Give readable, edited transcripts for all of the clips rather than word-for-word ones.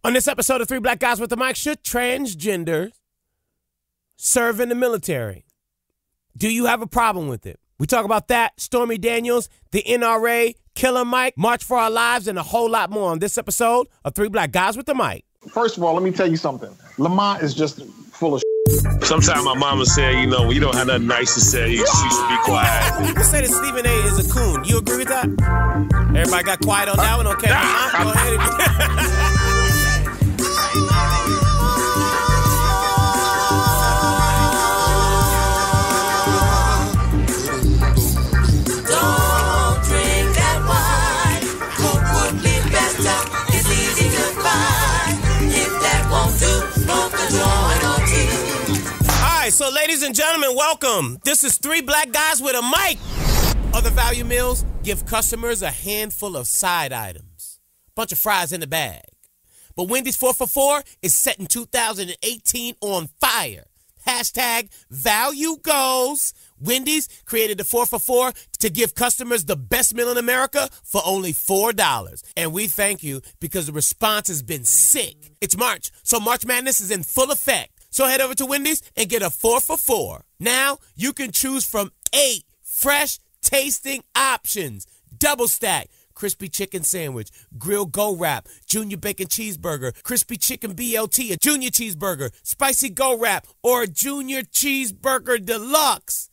On this episode of Three Black Guys with the Mic, should transgenders serve in the military? Do you have a problem with it? We talk about that, Stormy Daniels, the NRA, Killer Mike, March for Our Lives, and a whole lot more on this episode of Three Black Guys with the Mic. First of all, let me tell you something. Lamont is just full of shit. Sometimes my mama said, you know, when you don't have nothing nice to say, you should be quiet. People say that Stephen A. is a coon. You agree with that? Everybody got quiet on that one? Okay, go ahead. All right, so ladies and gentlemen, welcome. This is Three Black Guys with a Mic. Other value meals give customers a handful of side items. Bunch of fries in the bag. But Wendy's 4 for $4 is set in 2018 on fire. Hashtag value goes. Wendy's created the 4 for $4 to give customers the best meal in America for only $4. And we thank you because the response has been sick. It's March, so March Madness is in full effect. So head over to Wendy's and get a 4 for $4. Now you can choose from 8 fresh tasting options. Double stack, crispy chicken sandwich, grilled go wrap, junior bacon cheeseburger, crispy chicken BLT, a junior cheeseburger, spicy go wrap, or a junior cheeseburger deluxe.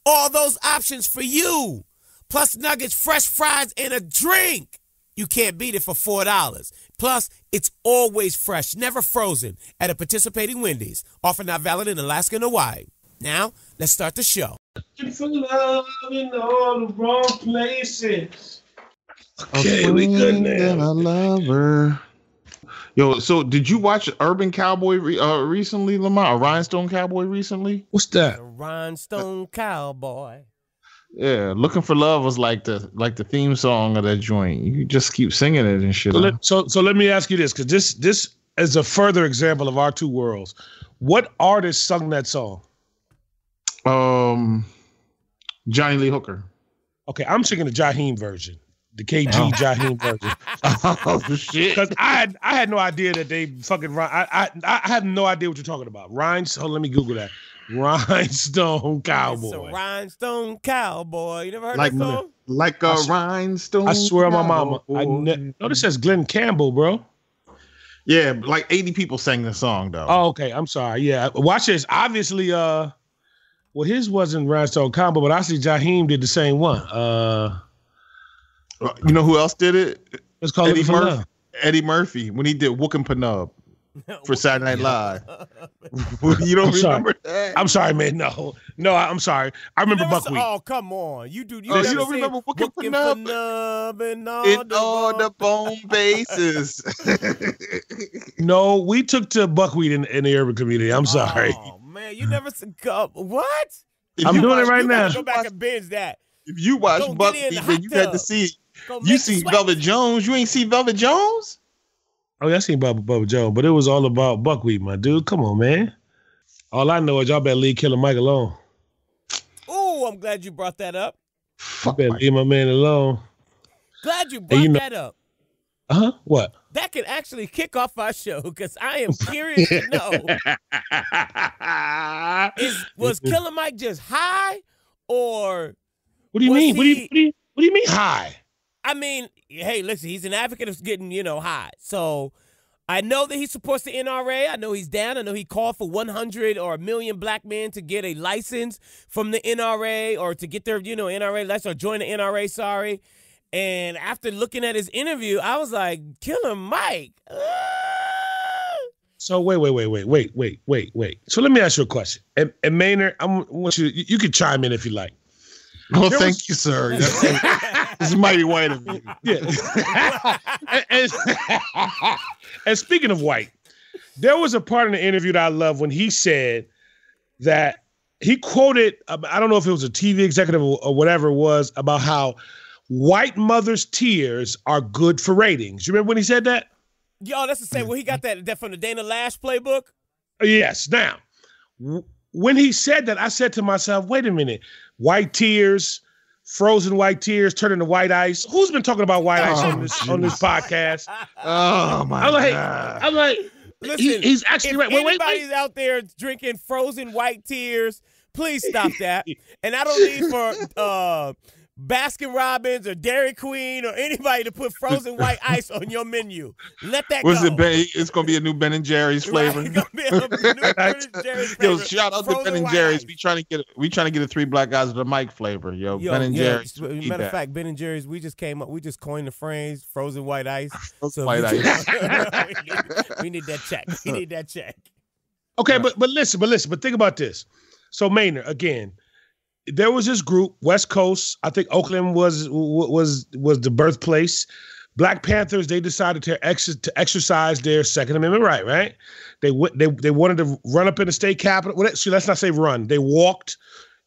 All those options for you. Plus nuggets, fresh fries, and a drink. You can't beat it for $4. Plus, it's always fresh, never frozen, at a participating Wendy's. Offer not valid in Alaska and Hawaii. Now, let's start the show. For love in all the wrong places. Okay, we good now. I love her. Yo, so did you watch Urban Cowboy recently, Lamont? A Rhinestone Cowboy recently? What's that? The Rhinestone Cowboy. Yeah, Looking for Love was like the theme song of that joint. You just keep singing it and shit. So let me ask you this, because this is a further example of our two worlds. What artist sung that song? Johnny Lee Hooker. Okay, I'm singing the Jaheim version, the KG Jaheim version. Oh shit! Because I had no idea that they fucking I have no idea what you're talking about. Rhinestone. Let me Google that. Rhinestone Cowboy. It's a Rhinestone Cowboy. You never heard Like that song? like a rhinestone. I swear on my mama. cowboy. No, this says Glenn Campbell, bro. Yeah, like 80 people sang the song though. Oh, okay. I'm sorry. Yeah, watch this. Obviously, well, his wasn't Rhinestone Cowboy, but I see Jaheim did the same one. You know who else did it? Let's call it for love. Eddie Murphy when he did Wook and Panub for Saturday Night Live. You don't remember that? I'm sorry, man. No, I'm sorry. I remember Buckwheat. Oh, come on. You do. You don't remember Wook and Panub and all the bone bases. No, we took to Buckwheat in the urban community. I'm sorry. Oh man, you never what? I'm doing it right now. Go back and binge that. If you watch Buckwheat, then you had to see. You see Velvet Jones. You ain't see Velvet Jones? Oh, yeah, I seen Bubba Jones, but it was all about Buckwheat, my dude. Come on, man. All I know is y'all better leave Killer Mike alone. Oh, I'm glad you brought that up. You better leave my man alone. Glad you brought that up. What? That could actually kick off our show because I am curious to know. Was Killer Mike just high or? What do you mean? What do you mean high? I mean, hey, listen, he's an advocate of getting, high. So I know that he supports the NRA. I know he's down. I know he called for 100 or 1 million black men to get a license from the NRA or to get their, NRA license or join the NRA, sorry. And after looking at his interview, I was like, Killer Mike. So wait. So let me ask you a question. And Maynard, I want you can chime in if you like. Oh, thank you, sir. It's mighty white of you. Yeah. and speaking of white, there was a part in the interview that I love when he said that he quoted, I don't know if it was a TV executive or whatever it was, about how white mothers' tears are good for ratings. You remember when he said that? Yo, that's the same. Well, he got that from the Dana Lash playbook? Yes. Now, when he said that, I said to myself, wait a minute. White tears, frozen white tears turn into white ice. Who's been talking about white ice on this podcast? Oh my God. I'm like, listen, he's actually right. Wait. Anybody's out there drinking frozen white tears, please stop that. And I don't need for Baskin Robbins or Dairy Queen or anybody to put frozen white ice on your menu. Let that go. It's going to be a new Ben and Jerry's flavor. Right, it's gonna be a new Ben and Jerry's flavor. Yo, shout out to Ben and Jerry's. We trying to get a three black guys with a mic flavor. Yo, Ben and Jerry's. Matter of fact, Ben and Jerry's, we just coined the phrase frozen white ice. White ice. We need that check. We need that check. Okay, but listen, think about this. So Maynard, again, there was this group, West Coast. I think Oakland was the birthplace. Black Panthers, they decided to exercise their Second Amendment right? They wanted to run up in the state capitol. Well, let's not say run. They walked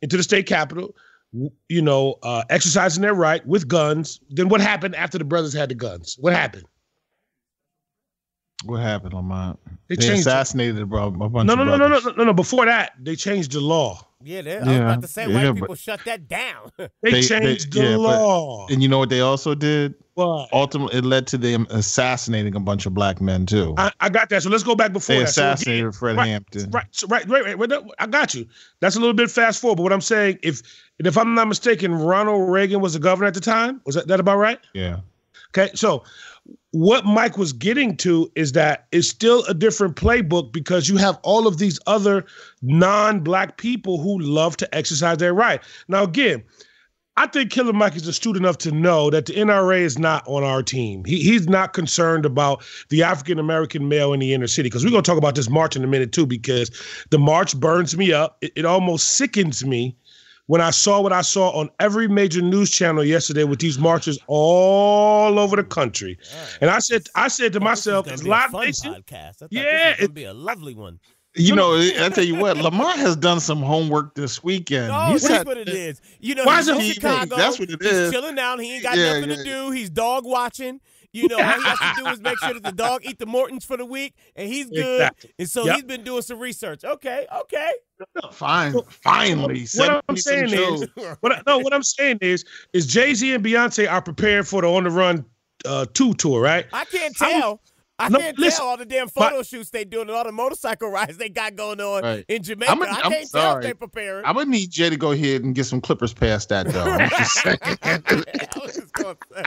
into the state capitol, exercising their right with guns. Then what happened after the brothers had the guns? What happened? What happened, Lamont? They changed assassinated a bunch of brothers. No. Before that, they changed the law. I was about to say, white people shut that down. They changed the law. And you know what they also did? What? Ultimately, it led to them assassinating a bunch of black men, too. I got that. So let's go back before they that. Assassinated Fred Hampton. Right. I got you. That's a little bit fast forward. But what I'm saying, if I'm not mistaken, Ronald Reagan was the governor at the time. Was that about right? Yeah. Okay. So what Mike was getting to is that it's still a different playbook because you have all of these other non-black people who love to exercise their right. Now, again, I think Killer Mike is astute enough to know that the NRA is not on our team. He's not concerned about the African-American male in the inner city, because we're going to talk about this march in a minute, too, because the march burns me up. It almost sickens me when I saw what I saw on every major news channel yesterday with these marches all over the country. And I said to myself, this is gonna be a fun podcast. I thought this was gonna be a lovely one. I tell you what, Lamont has done some homework this weekend. Oh, that's what it is. He's in Chicago. That's what it is. He's chilling out. He ain't got nothing to do. He's dog watching. All he has to do is make sure that the dog eat the Mortons for the week, and he's good. Exactly. And so he's been doing some research. Okay. Finally. What I'm saying is Jay-Z and Beyonce are preparing for the On the Run 2 tour, right? I can't tell. I can't tell all the damn photo shoots they doing and all the motorcycle rides they got going on in Jamaica. I can't tell if they're preparing. I'm going to need Jay to go ahead and get some clippers past that, though. I'm just saying. I was just going to say.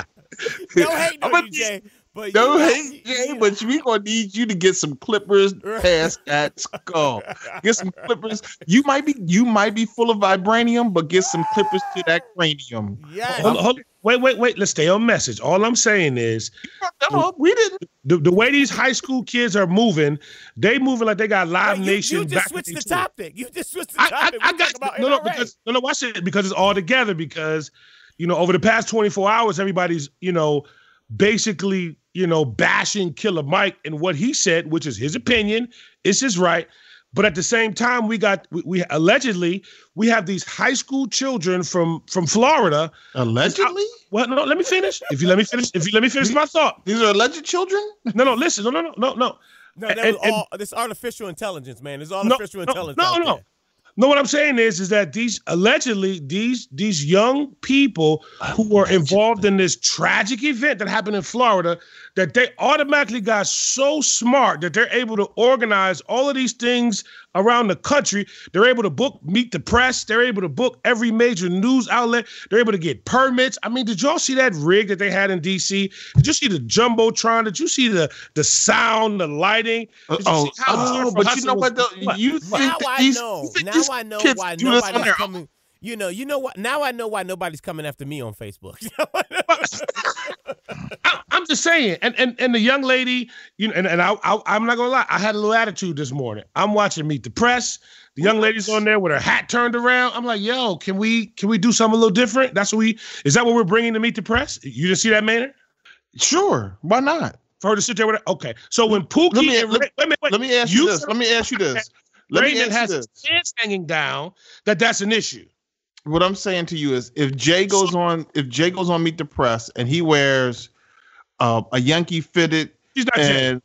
No hate on you, Jay. But but we gonna need you to get some clippers past that skull. Get some clippers. You might be full of vibranium, but get some clippers to that cranium. Yes. Wait. Let's stay on message. All I'm saying is, we didn't. The way these high school kids are moving, they moving like they got Live Nation. You just switched the topic. I got watch it because it's all together. Because over the past 24 hours, everybody's basically bashing Killer Mike and what he said, which is his opinion, it's his right. But at the same time, we allegedly have these high school children from Florida. Allegedly? What? No, let me finish. If you let me finish my thought. These are alleged children? No, listen. No. No, this artificial intelligence, man. There's artificial intelligence. No. No, what I'm saying is that these young people who were involved in this tragic event that happened in Florida, that they automatically got so smart that they're able to organize all of these things around the country. They're able to meet the press. They're able to book every major news outlet. They're able to get permits. I mean, did y'all see that rig that they had in D.C.? Did you see the Jumbotron? Did you see the sound, the lighting? But you know what, though? Now I know why nobody's coming. You know what? Now I know why nobody's coming after me on Facebook. I'm just saying, and the young lady, I'm not gonna lie, I had a little attitude this morning. I'm watching Meet the Press. The young lady's on there with her hat turned around. I'm like, yo, can we do something a little different? Is that what we're bringing to Meet the Press? You didn't see that, Maynard? Sure, why not? For her to sit there with her. Okay, so when Pookie, let me ask you this. Raymond has his pants hanging down. That's an issue. What I'm saying to you is, if Jay goes on Meet the Press and he wears a Yankee fitted, she's not Jay.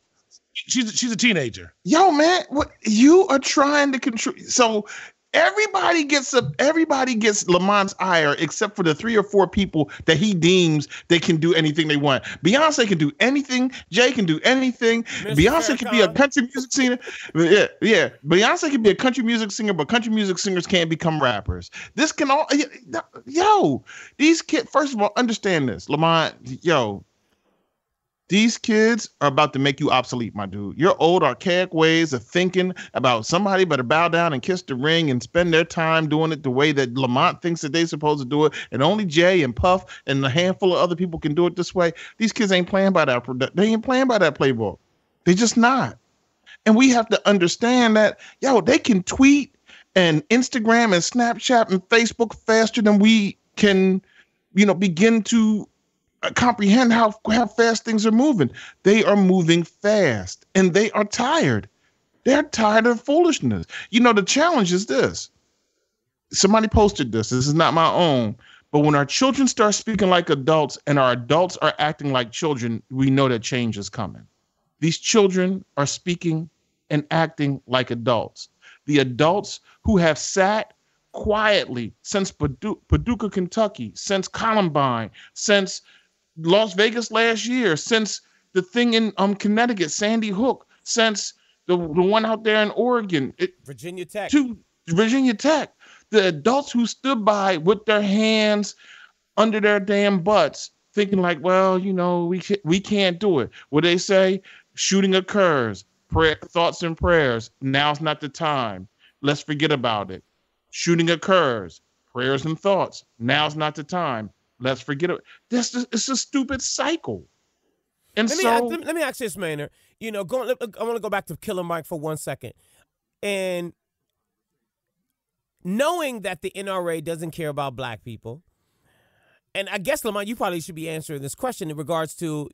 She's a teenager. Yo, man, what you are trying to control? So Everybody gets Lamont's ire except for the 3 or 4 people that he deems they can do anything they want. Beyonce can do anything. Jay can do anything. Mr. Beyonce can be a Farrakhan. country music singer. Yeah. Beyonce can be a country music singer, but country music singers can't become rappers. This can all, these kids, first of all, understand this. Lamont, these kids are about to make you obsolete, my dude. Your old archaic ways of thinking about somebody better bow down and kiss the ring and spend their time doing it the way that Lamont thinks that they're supposed to do it, and only Jay and Puff and a handful of other people can do it this way. These kids ain't playing by that. They ain't playing by that playbook. They just not. And we have to understand that, they can tweet and Instagram and Snapchat and Facebook faster than we can, begin to comprehend how fast things are moving. They are moving fast and they are tired. They're tired of foolishness. The challenge is this. Somebody posted this. This is not my own. But when our children start speaking like adults and our adults are acting like children, we know that change is coming. These children are speaking and acting like adults. The adults who have sat quietly since Paducah, Kentucky, since Columbine, since Las Vegas last year, since the thing in Connecticut, Sandy Hook, since the one out there in Oregon, Virginia Tech. To Virginia Tech, the adults who stood by with their hands under their damn butts, thinking like, well, we can't do it. What they say, shooting occurs, thoughts and prayers. Now's not the time. Let's forget about it. Shooting occurs, prayers and thoughts. Now's not the time. Let's forget it. It's a stupid cycle. And let me ask this, Maynard. I want to go back to Killer Mike for 1 second. And knowing that the NRA doesn't care about black people, and I guess, Lamont, you probably should be answering this question in regards to,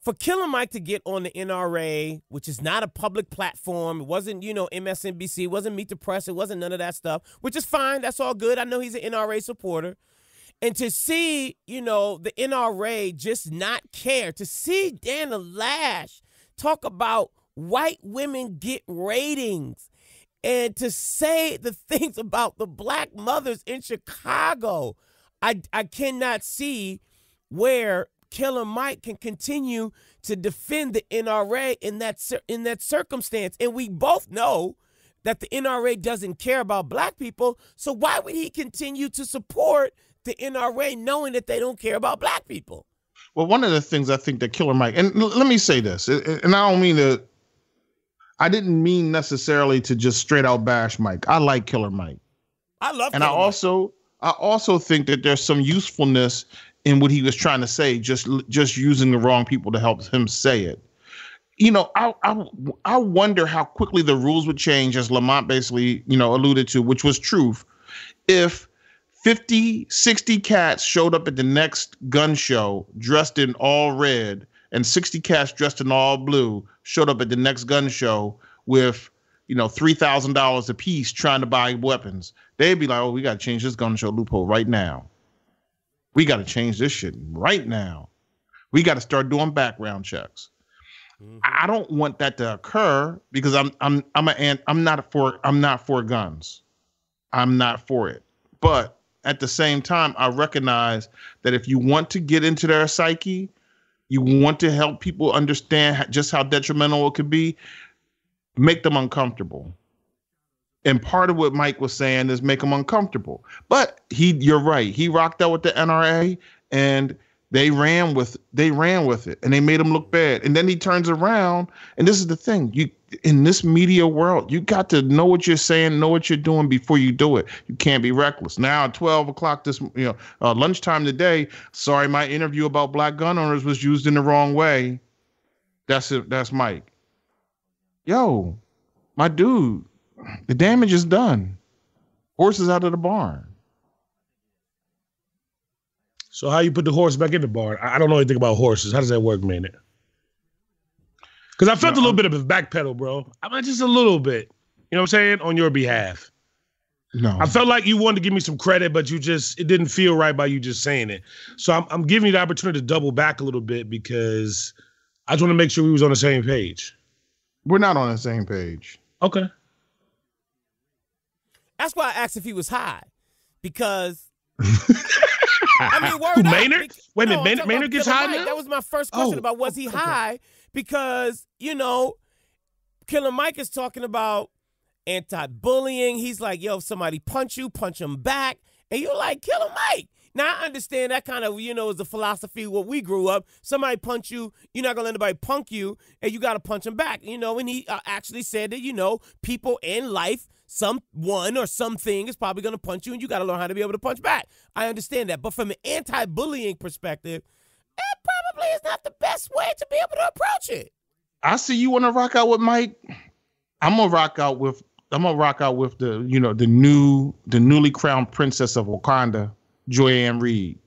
for Killer Mike to get on the NRA, which is not a public platform, it wasn't, MSNBC, it wasn't Meet the Press, it wasn't none of that stuff, which is fine. That's all good. I know he's an NRA supporter. And to see, the NRA just not care, to see Dana Lash talk about white women get ratings, and to say the things about the black mothers in Chicago, I cannot see where Killer Mike can continue to defend the NRA in that circumstance. And we both know that the NRA doesn't care about black people, so why would he continue to support the NRA knowing that they don't care about black people? Well, one of the things I think that Killer Mike, and let me say this, and I don't mean to, I didn't mean necessarily to just straight out bash Mike. I like Killer Mike. I love and Killer Mike. I also think that there's some usefulness in what he was trying to say, just using the wrong people to help him say it. I wonder how quickly the rules would change, as Lamont basically, alluded to, which was truth, if 50, 60 cats showed up at the next gun show dressed in all red, and 60 cats dressed in all blue showed up at the next gun show with, $3,000 a piece trying to buy weapons. They'd be like, oh, we got to change this gun show loophole right now. We got to change this shit right now. We got to start doing background checks. Mm-hmm. I don't want that to occur because I'm not for guns. I'm not for it. But at the same time, I recognize that if you want to get into their psyche, you want to help people understand just how detrimental it could be, make them uncomfortable. And part of what Mike was saying is make them uncomfortable. But you're right. He rocked out with the NRA and they ran with it and they made him look bad. And then he turns around, and this is the thing. In this media world, you got to know what you're saying, know what you're doing before you do it. You can't be reckless. Now at 12 o'clock lunchtime today, sorry, my interview about black gun owners was used in the wrong way. That's it. That's Mike. Yo, my dude, the damage is done. Horse is out of the barn. So how you put the horse back in the barn? I don't know anything about horses. How does that work, man? Because I felt a little bit of a backpedal, bro. I mean, just a little bit. You know what I'm saying? On your behalf. No. I felt like you wanted to give me some credit, but it didn't feel right by you just saying it. So I'm giving you the opportunity to double back a little bit because I just want to make sure we was on the same page. We're not on the same page. Okay. That's why I asked if he was high, because I mean, word up. Maynard? Wait a minute, Maynard gets high now? That was my first question about was he high, because Killer Mike is talking about anti-bullying. He's like, yo, if somebody punch you, punch him back, and you're like, Killer Mike. Now, I understand that kind of, is the philosophy what we grew up. Somebody punch you, you're not going to let anybody punk you, and you got to punch them back. And he actually said that, people in life, someone or something is probably going to punch you, and you got to learn how to be able to punch back. I understand that. But from an anti-bullying perspective, it probably is not the best way to be able to approach it. I see you want to rock out with Mike. I'm gonna rock out with the the newly crowned princess of Wakanda, Joy Ann Reid.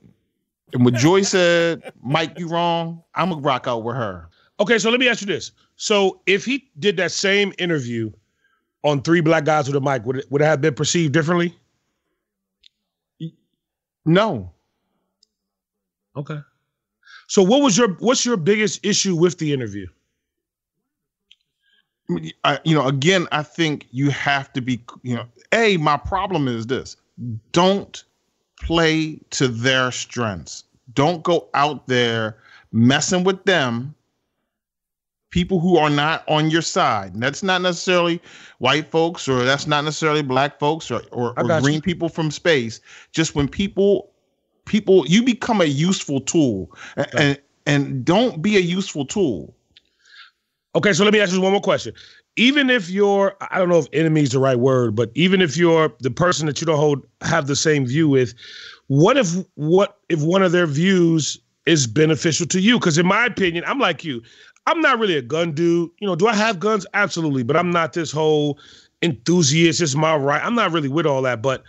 And when Joy said, Mike, you wrong, I'm gonna rock out with her. Okay, so let me ask you this. So if he did that same interview on Three Black Guys with a Mic, would it have been perceived differently? No. Okay. So what's your biggest issue with the interview? Again, I think you have to be, my problem is this. Don't play to their strengths. Don't go out there messing with them, people who are not on your side. And that's not necessarily white folks, or that's not necessarily black folks or green people from space. Just when people, you become a useful tool, and don't be a useful tool. Okay, so let me ask you one more question. Even if you're, I don't know if enemy is the right word, but even if you're the person that you don't have the same view with, what if one of their views is beneficial to you? Because in my opinion, I'm like you. I'm not really a gun dude. Do I have guns? Absolutely. But I'm not this whole enthusiast. It's my right. I'm not really with all that. But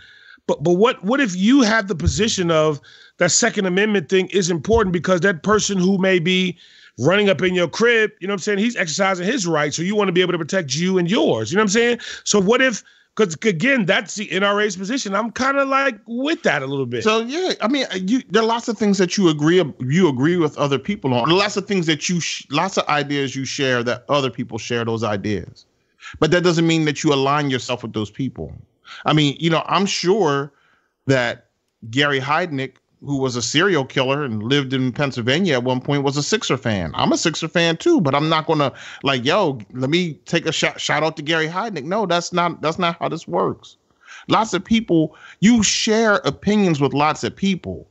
what if you have the position of that Second Amendment thing is important because that person who may be running up in your crib, he's exercising his right. So you want to be able to protect you and yours. You know what I'm saying? So what if, because again, that's the NRA's position. I'm kind of like with that a little bit. So yeah, I mean, there are lots of things that you agree with other people on. There are lots of things that lots of ideas you share that other people share those ideas. But that doesn't mean that you align yourself with those people. I mean, I'm sure that Gary Heidnick, who was a serial killer and lived in Pennsylvania at one point, was a Sixer fan. I'm a Sixer fan too, but I'm not gonna let me take a shout out to Gary Heidnick. No, that's not how this works. Lots of people, you share opinions with lots of people,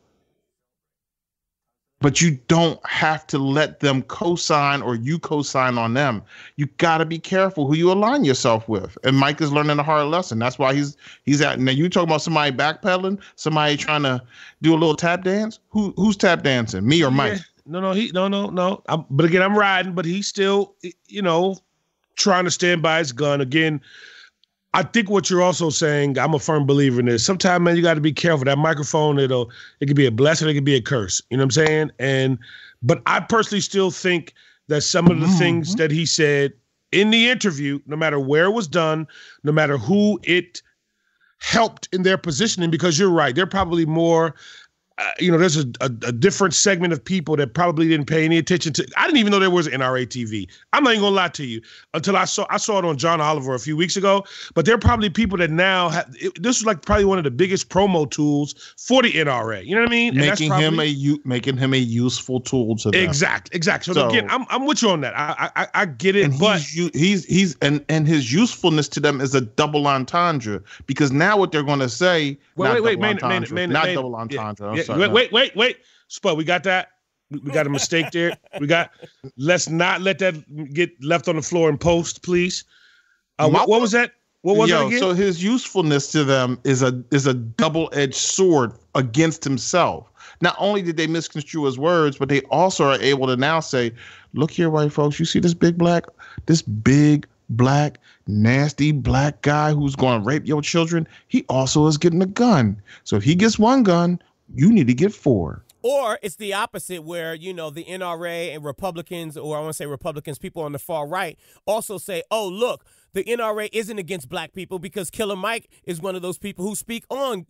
but you don't have to let them co-sign or you co-sign on them. You got to be careful who you align yourself with. And Mike is learning a hard lesson. That's why he's at. Now you talking about somebody backpedaling, somebody trying to do a little tap dance. Who's tap dancing? Me or Mike? Yeah. No. But again, I'm riding, but he's still, trying to stand by his gun. Again, I think what you're also saying, I'm a firm believer in this. Sometimes, man, you got to be careful. That microphone, it could be a blessing, it could be a curse. You know what I'm saying? But I personally still think that some of the things that he said in the interview, no matter where it was done, no matter who it helped in their positioning, because you're right, they're probably more. There's a different segment of people that probably didn't pay any attention to. I didn't even know there was NRATV. I'm not even gonna lie to you until I saw it on John Oliver a few weeks ago. But there are probably people that now have. This was like probably one of the biggest promo tools for the NRA. You know what I mean? Making him a useful tool to them. Exactly. So again, I'm with you on that. I get it, and but he's his usefulness to them is a double entendre, because now what they're going to say. Not double entendre. Yeah. Wait. Spud, we got that. We got a mistake there. Let's not let that get left on the floor in post, please. What was that? What was it again? So his usefulness to them is a double-edged sword against himself. Not only did they misconstrue his words, but they also are able to now say, look here, white folks, you see this big black, nasty black guy who's going to rape your children? He also is getting a gun. So if he gets one gun, you need to get 4. Or it's the opposite, where, the NRA and Republicans, or I want to say Republicans, people on the far right, also say, oh, look, the NRA isn't against black people because Killer Mike is one of those people who speak on,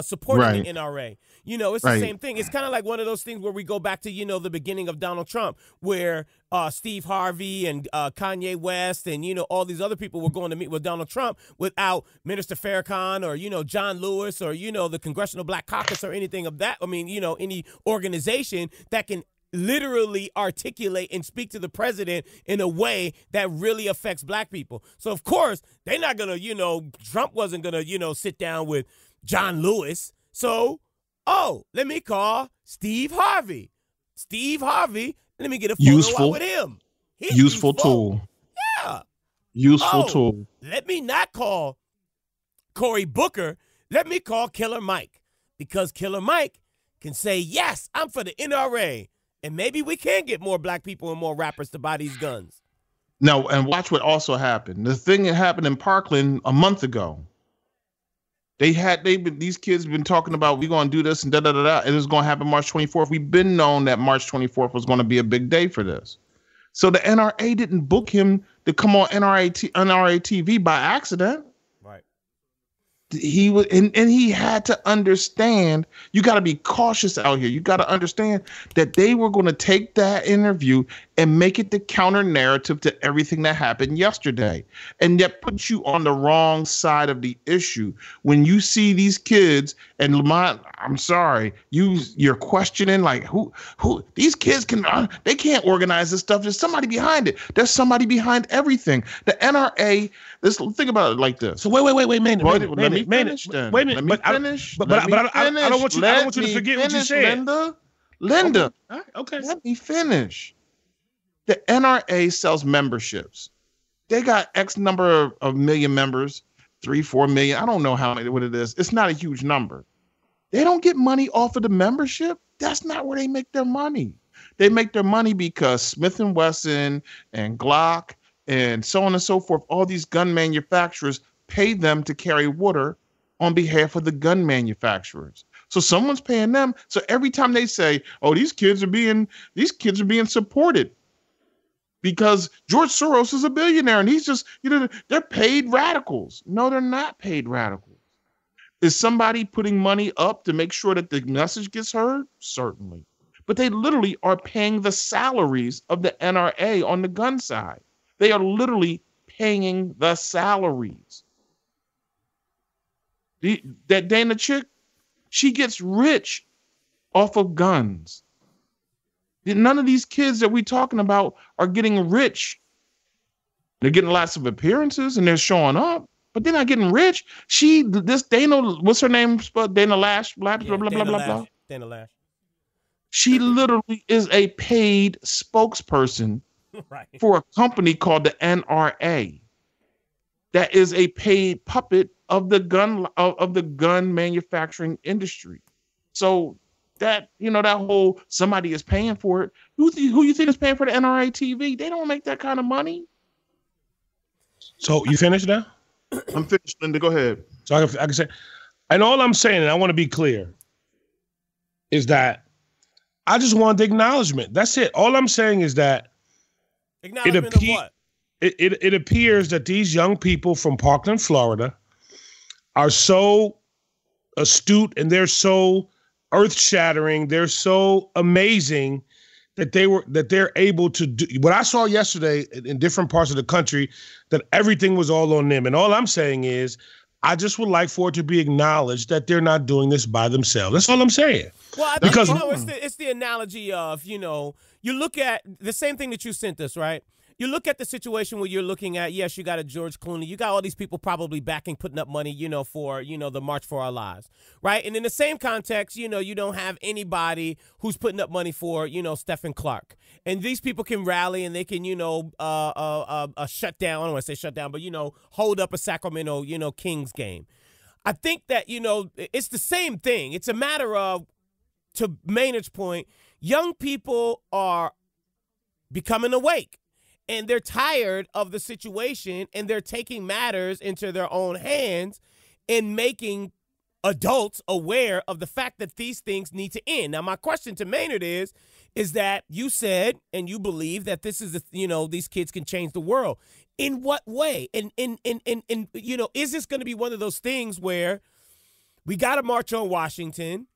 supporting the NRA. It's the same thing. It's kind of like one of those things where we go back to, the beginning of Donald Trump, where Steve Harvey and Kanye West and, all these other people were going to meet with Donald Trump without Minister Farrakhan or, John Lewis or, the Congressional Black Caucus or anything of that. I mean, any organization that can literally articulate and speak to the president in a way that really affects black people. So, of course, they're not going to, Trump wasn't going to, sit down with John Lewis. So, let me call Steve Harvey. Steve Harvey, let me get a photo out with him. He's useful tool. Yeah. Useful tool. Let me not call Cory Booker. Let me call Killer Mike, because Killer Mike can say, yes, I'm for the NRA. And maybe we can get more black people and more rappers to buy these guns. Now, and watch what also happened. The thing that happened in Parkland a month ago. These kids been talking about, we're going to do this and and it was going to happen March 24th. We've been known that March 24th was going to be a big day for this. So the NRA didn't book him to come on NRA TV by accident. Right. He was, and he had to understand, you got to be cautious out here. You got to understand that they were going to take that interview and make it the counter narrative to everything that happened yesterday. And that puts you on the wrong side of the issue. When you see these kids, and Lamont, I'm sorry, you're questioning like who these kids they can't organize this stuff. There's somebody behind it. There's somebody behind everything. The NRA, think about it like this. So wait, man. Let me finish. But I don't want you to forget what you said. Linda. Okay. Let me finish. The NRA sells memberships. They got X number of million members, 3-4 million. I don't know what it is. It's not a huge number. They don't get money off of the membership. That's not where they make their money. They make their money because Smith & Wesson and Glock and so on and so forth, all these gun manufacturers pay them to carry water on behalf of the gun manufacturers. So someone's paying them. So every time they say, "Oh, these kids are being supported because George Soros is a billionaire and he's just, they're paid radicals." No, they're not paid radicals. Is somebody putting money up to make sure that the message gets heard? Certainly. But they literally are paying the salaries of the NRA on the gun side. They are literally paying the salaries. That Dana chick, she gets rich off of guns. None of these kids that we're talking about are getting rich. They're getting lots of appearances and they're showing up, but they're not getting rich. Dana, what's her name? Dana Lash, blah, blah, blah, blah, blah, blah. Dana Lash. She literally is a paid spokesperson for a company called the NRA. That is a paid puppet of the gun manufacturing industry. So that, that whole somebody is paying for it. Who you think is paying for the NRATV? They don't make that kind of money. So you finished now? I'm finished, Linda. Go ahead. So I can say, and all I'm saying, and I want to be clear, is that I just want the acknowledgement. That's it. All I'm saying is that acknowledgement of what? It appears that these young people from Parkland, Florida, are so astute and they're so earth-shattering, they're so amazing that they're able to do what I saw yesterday in different parts of the country, that everything was all on them. And all I'm saying is, I just would like for it to be acknowledged that they're not doing this by themselves. That's all I'm saying. Well, I think, because it's the analogy of, you look at the same thing that you sent us, right? You look at the situation where you're looking at, yes, you got a George Clooney. You got all these people probably putting up money, for, the March for Our Lives, right? And in the same context, you don't have anybody who's putting up money for, Stephen Clark. And these people can rally and they can, shut down. I don't want to say shut down, but, hold up a Sacramento, Kings game. I think that, it's the same thing. It's a matter of, to Maynard's point, young people are becoming awake. And they're tired of the situation, and they're taking matters into their own hands and making adults aware of the fact that these things need to end. Now, my question to Maynard is is that you said and you believe that this is, these kids can change the world. In what way? And is this going to be one of those things where we got to march on Washington?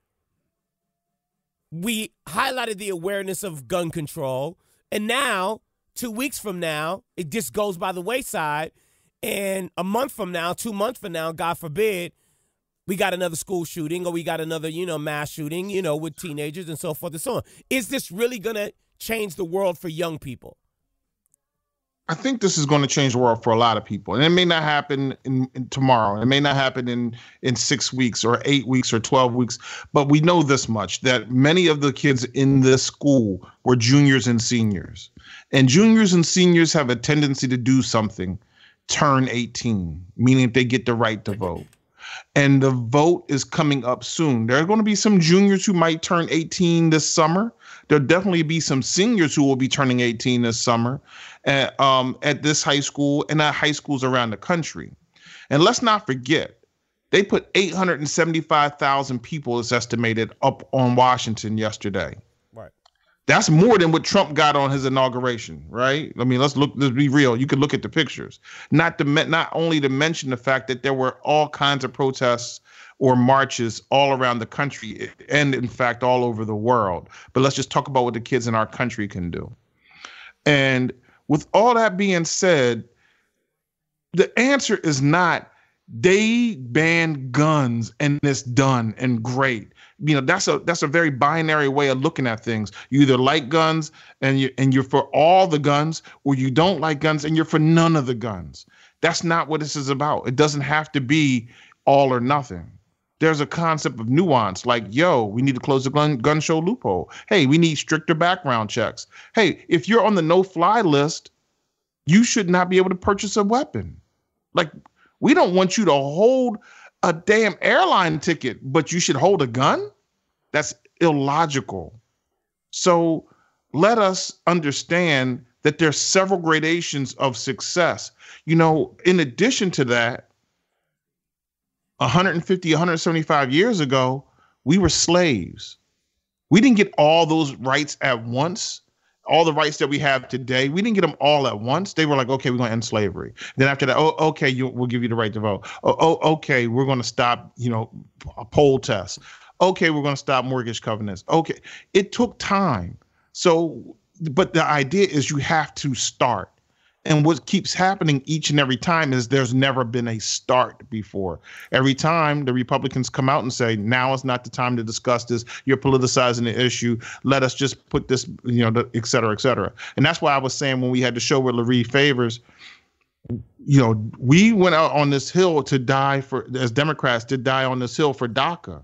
We highlighted the awareness of gun control, and now 2 weeks from now, it just goes by the wayside. And a month from now, 2 months from now, God forbid, we got another school shooting or we got another, mass shooting, with teenagers and so forth and so on. Is this really going to change the world for young people? I think this is going to change the world for a lot of people. And it may not happen in tomorrow. It may not happen in 6 weeks or 8 weeks or 12 weeks. But we know this much, that many of the kids in this school were juniors and seniors. And juniors and seniors have a tendency to do something, turn 18, meaning they get the right to vote. And the vote is coming up soon. There are going to be some juniors who might turn 18 this summer. There'll definitely be some seniors who will be turning 18 this summer at this high school and at high schools around the country. And let's not forget, they put 875,000 people, it's estimated, up on Washington yesterday. Right. That's more than what Trump got on his inauguration, right? I mean, let's be real. You can look at the pictures. Not only to mention the fact that there were all kinds of protests or marches all around the country and, in fact, all over the world. But let's just talk about what the kids in our country can do. And with all that being said, the answer is not they banned guns and it's done and great. That's a very binary way of looking at things. You either like guns and you're for all the guns, or you don't like guns and you're for none of the guns. That's not what this is about. It doesn't have to be all or nothing. There's a concept of nuance, like, we need to close the gun show loophole. Hey, we need stricter background checks. Hey, if you're on the no-fly list, you should not be able to purchase a weapon. Like, we don't want you to hold a damn airline ticket, but you should hold a gun? That's illogical. So let us understand that there's several gradations of success. In addition to that, 150, 175 years ago, we were slaves. We didn't get all those rights at once. All the rights that we have today, we didn't get them all at once. They were like, okay, we're going to end slavery. Then after that, okay, we'll give you the right to vote. Okay, we're going to stop, a poll test. Okay, we're going to stop mortgage covenants. Okay, it took time. So, but the idea is you have to start. And what keeps happening each and every time is there's never been a start before. Every time the Republicans come out and say, now is not the time to discuss this. You're politicizing the issue. Let us just put this, et cetera, et cetera. And that's why I was saying when we had the show with Larry Favors, we went out on this hill to die as Democrats, to die on this hill for DACA.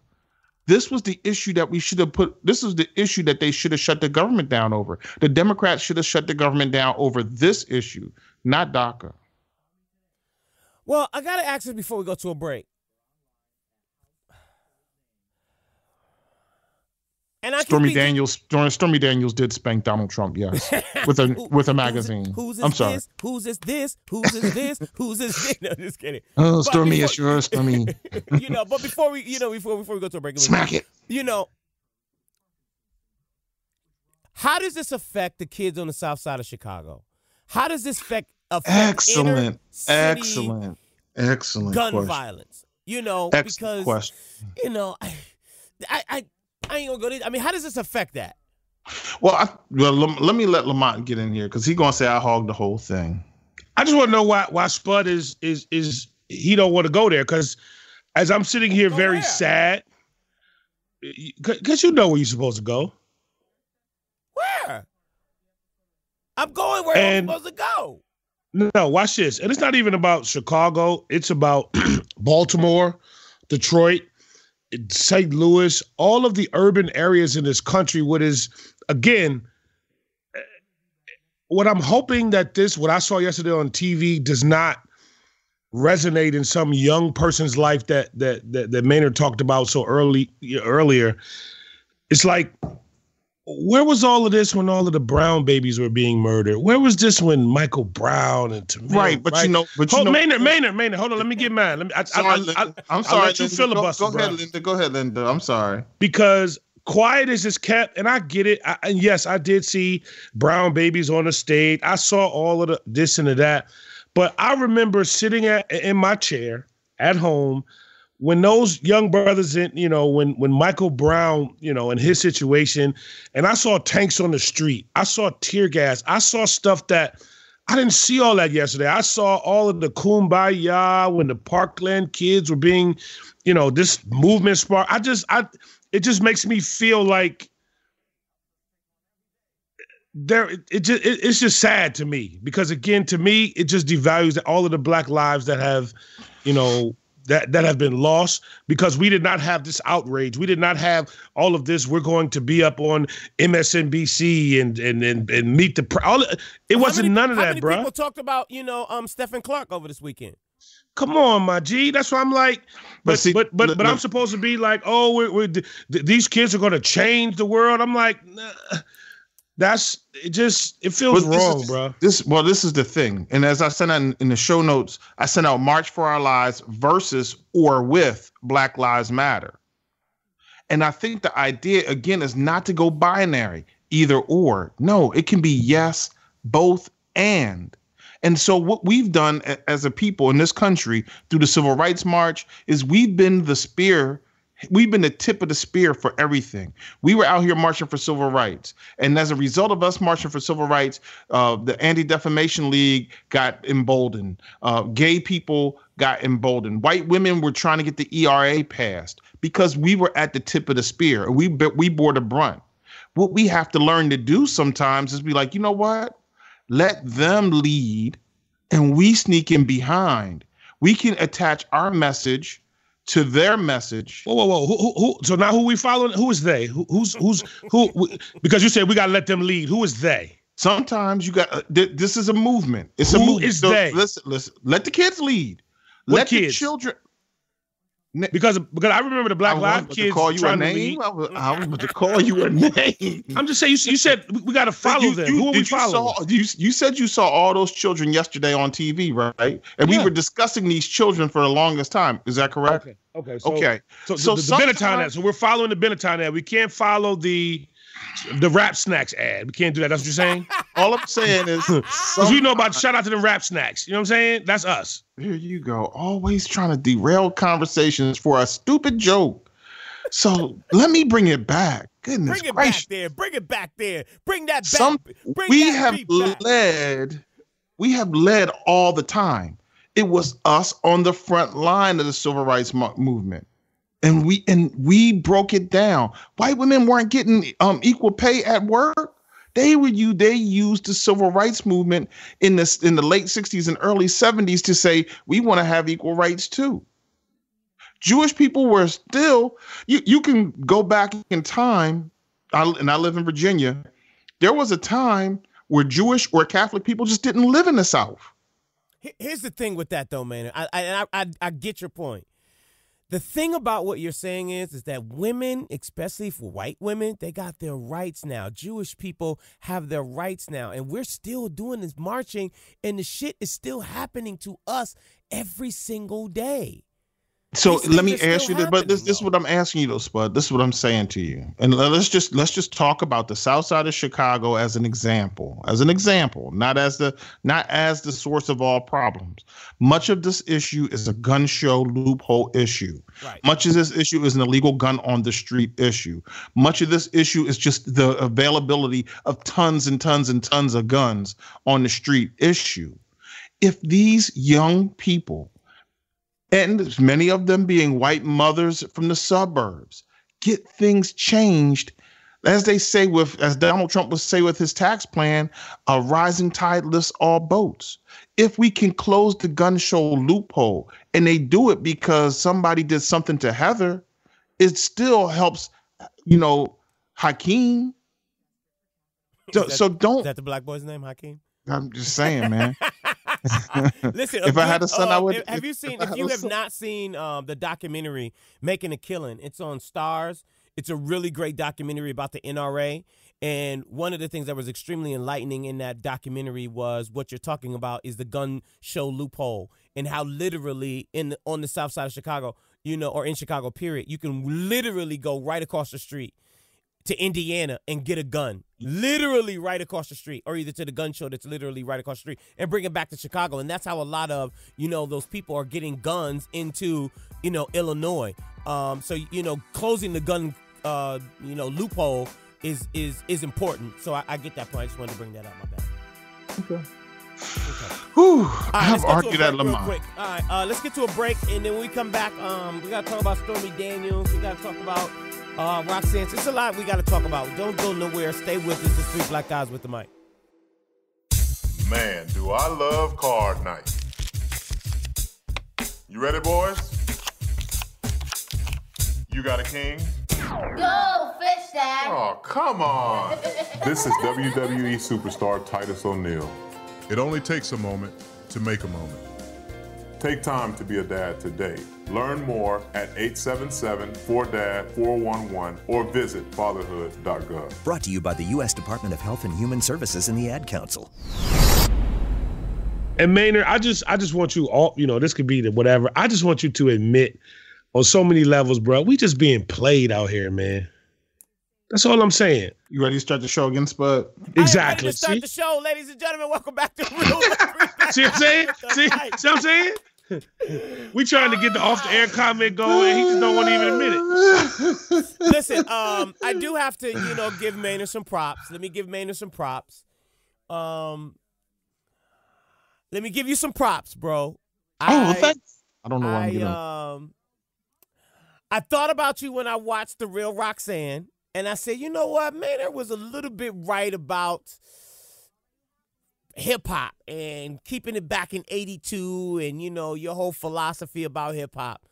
This was the issue that this is the issue that they should have shut the government down over. The Democrats should have shut the government down over this issue, not DACA. Well, I got to ask this before we go to a break. And Stormy Daniels did spank Donald Trump, yes, with a magazine. I'm sorry. Who's this? Who's this? No, just kidding. Oh, Stormy, it's yours, Stormy. But before we go to a break, smack it. How does this affect the kids on the south side of Chicago? How does this affect excellent gun question. violence? Excellent because question. I ain't gonna go there. I mean, how does this affect that? Well, let me let Lamont get in here because he's gonna say I hogged the whole thing. I just want to know why Spud is he don't want to go there, because as I'm sitting here very sad, because you know where you're supposed to go. Where? I'm going where I'm supposed to go. No, watch this. And it's not even about Chicago. It's about Baltimore, Detroit, St. Louis, all of the urban areas in this country. What I'm hoping that what I saw yesterday on TV does not resonate in some young person's life that Maynard talked about so earlier. It's like, where was all of this when all of the Brown babies were being murdered? Where was this when Michael Brown and Tamir? Right, but Maynard, hold on, let me get mine. I'm sorry, I'll let you filibuster. Go ahead, Linda. I'm sorry. Because quiet is just kept, and I get it. And yes, I did see brown babies on the stage. I saw all of the this and the that. But I remember sitting in my chair at home when those young brothers, when Michael Brown, in his situation, and I saw tanks on the street. I saw tear gas. I saw stuff that I didn't see all that yesterday. I saw all of the kumbaya when the Parkland kids were being, this movement spark. It just makes me feel like it's just sad to me, because again, to me, it just devalues all of the Black lives that have, that have been lost, because we did not have this outrage. We did not have all of this. We're going to be up on MSNBC and meet the. It wasn't none of that, bro. People talked about Stephen Clark over this weekend. Come on, my G. That's why I'm like, but I'm supposed to be like, oh, these kids are going to change the world. I'm like, nah. It feels wrong, bro. This is the thing. And as I sent out in the show notes, I sent out March for Our Lives versus or with Black Lives Matter. And I think the idea, again, is not to go binary, either or. No, it can be yes, both, and. And so what we've done as a people in this country through the Civil Rights March is we've been the spear. We've been the tip of the spear for everything. We were out here marching for civil rights. And as a result of us marching for civil rights, the Anti-Defamation League got emboldened. Gay people got emboldened. White women were trying to get the ERA passed because we were at the tip of the spear. We bore the brunt. What we have to learn to do sometimes is be like, you know what? Let them lead and we sneak in behind. We can attach our message to their message. Whoa. Who? So now who we following? Who is they? Who's who? Because you said we got to let them lead. Who is they? Sometimes you got, this is a movement. It's who a movement. Is they? Listen, let the kids lead. What let kids? The children. Because I remember the Black Lives kids trying to lead. I was about to call you a name. I'm just saying, you said we got to follow them. Who are we following? You said you saw all those children yesterday on TV, right? And we were discussing these children for the longest time. Is that correct? Okay. So the Benetton ad. So we're following the Benetton ad. We can't follow the Rap Snacks ad. We can't do that. That's what you're saying? All I'm saying is, because we know about, shout out to the Rap Snacks. You know what I'm saying? That's us. Here you go. Always trying to derail conversations for a stupid joke. So let me bring it back. Goodness gracious. Bring it back there. Bring that back. We have led all the time. It was us on the front line of the civil rights movement. And we broke it down. White women weren't getting equal pay at work. They used the civil rights movement in the late 60s and early 70s to say we want to have equal rights too. Jewish people were still, you can go back in time, and I live in Virginia. There was a time where Jewish or Catholic people just didn't live in the South. Here's the thing with that though, man. I get your point. The thing about what you're saying is that women, especially for white women, they got their rights now. Jewish people have their rights now. And we're still doing this marching, and the shit is still happening to us every single day. So let me ask you this, but this is what I'm asking you though, Spud. This is what I'm saying to you. And let's just talk about the South Side of Chicago as an example, not as the source of all problems. Much of this issue is a gun show loophole issue. Right. Much of this issue is an illegal gun on the street issue. Much of this issue is just the availability of tons and tons and tons of guns on the street issue. If these young people, and many of them being white mothers from the suburbs, get things changed, as they say as Donald Trump would say with his tax plan, a rising tide lifts all boats. If we can close the gun show loophole, and they do it because somebody did something to Heather, it still helps, Hakeem. Is that the black boy's name, Hakeem? I'm just saying, man. Listen, if I had a son, I would. Have you seen? If you have not seen the documentary "Making a Killing," it's on Stars. It's a really great documentary about the NRA. And one of the things that was extremely enlightening in that documentary was what you're talking about is the gun show loophole, and how literally on the South Side of Chicago, or in Chicago, period, you can literally go right across the street to Indiana and get a gun literally right across the street, or either to the gun show that's literally right across the street and bring it back to Chicago. And that's how a lot of, those people are getting guns into, Illinois. So, closing the gun, loophole is important. So I get that point. I just wanted to bring that up. My bad. Okay. Whew, right, I have argued at Lamont. All right, let's get to a break, and then when we come back, we got to talk about Stormy Daniels. We got to talk about Roxanne. It's a lot we got to talk about. Don't go nowhere. Stay with us. It's 3 Black Guys with the Mic. Man, do I love card night. You ready, boys? You got a king? Go, fish dad. Oh, come on. This is WWE superstar Titus O'Neil. It only takes a moment to make a moment. Take time to be a dad today. Learn more at 877-4DAD-411 or visit fatherhood.gov. Brought to you by the U.S. Department of Health and Human Services and the Ad Council. And Maynard, I just want you all, this could be the whatever. I just want you to admit on so many levels, bro, we just being played out here, man. That's all I'm saying. You ready to start the show again, Spud? Exactly. Ready to start the show, ladies and gentlemen. Welcome back to Real Life. See what I'm saying? See what I'm saying? We trying to get the off the air comment going, and he just don't want to even admit it. Listen, I do have to, give Maynard some props. Let me give Maynard some props. Let me give you some props, bro. Thanks. I don't know why I'm getting. I thought about you when I watched The Real Roxanne, and I said, you know what, Maynard was a little bit right about hip-hop and keeping it back in 82 and, your whole philosophy about hip-hop.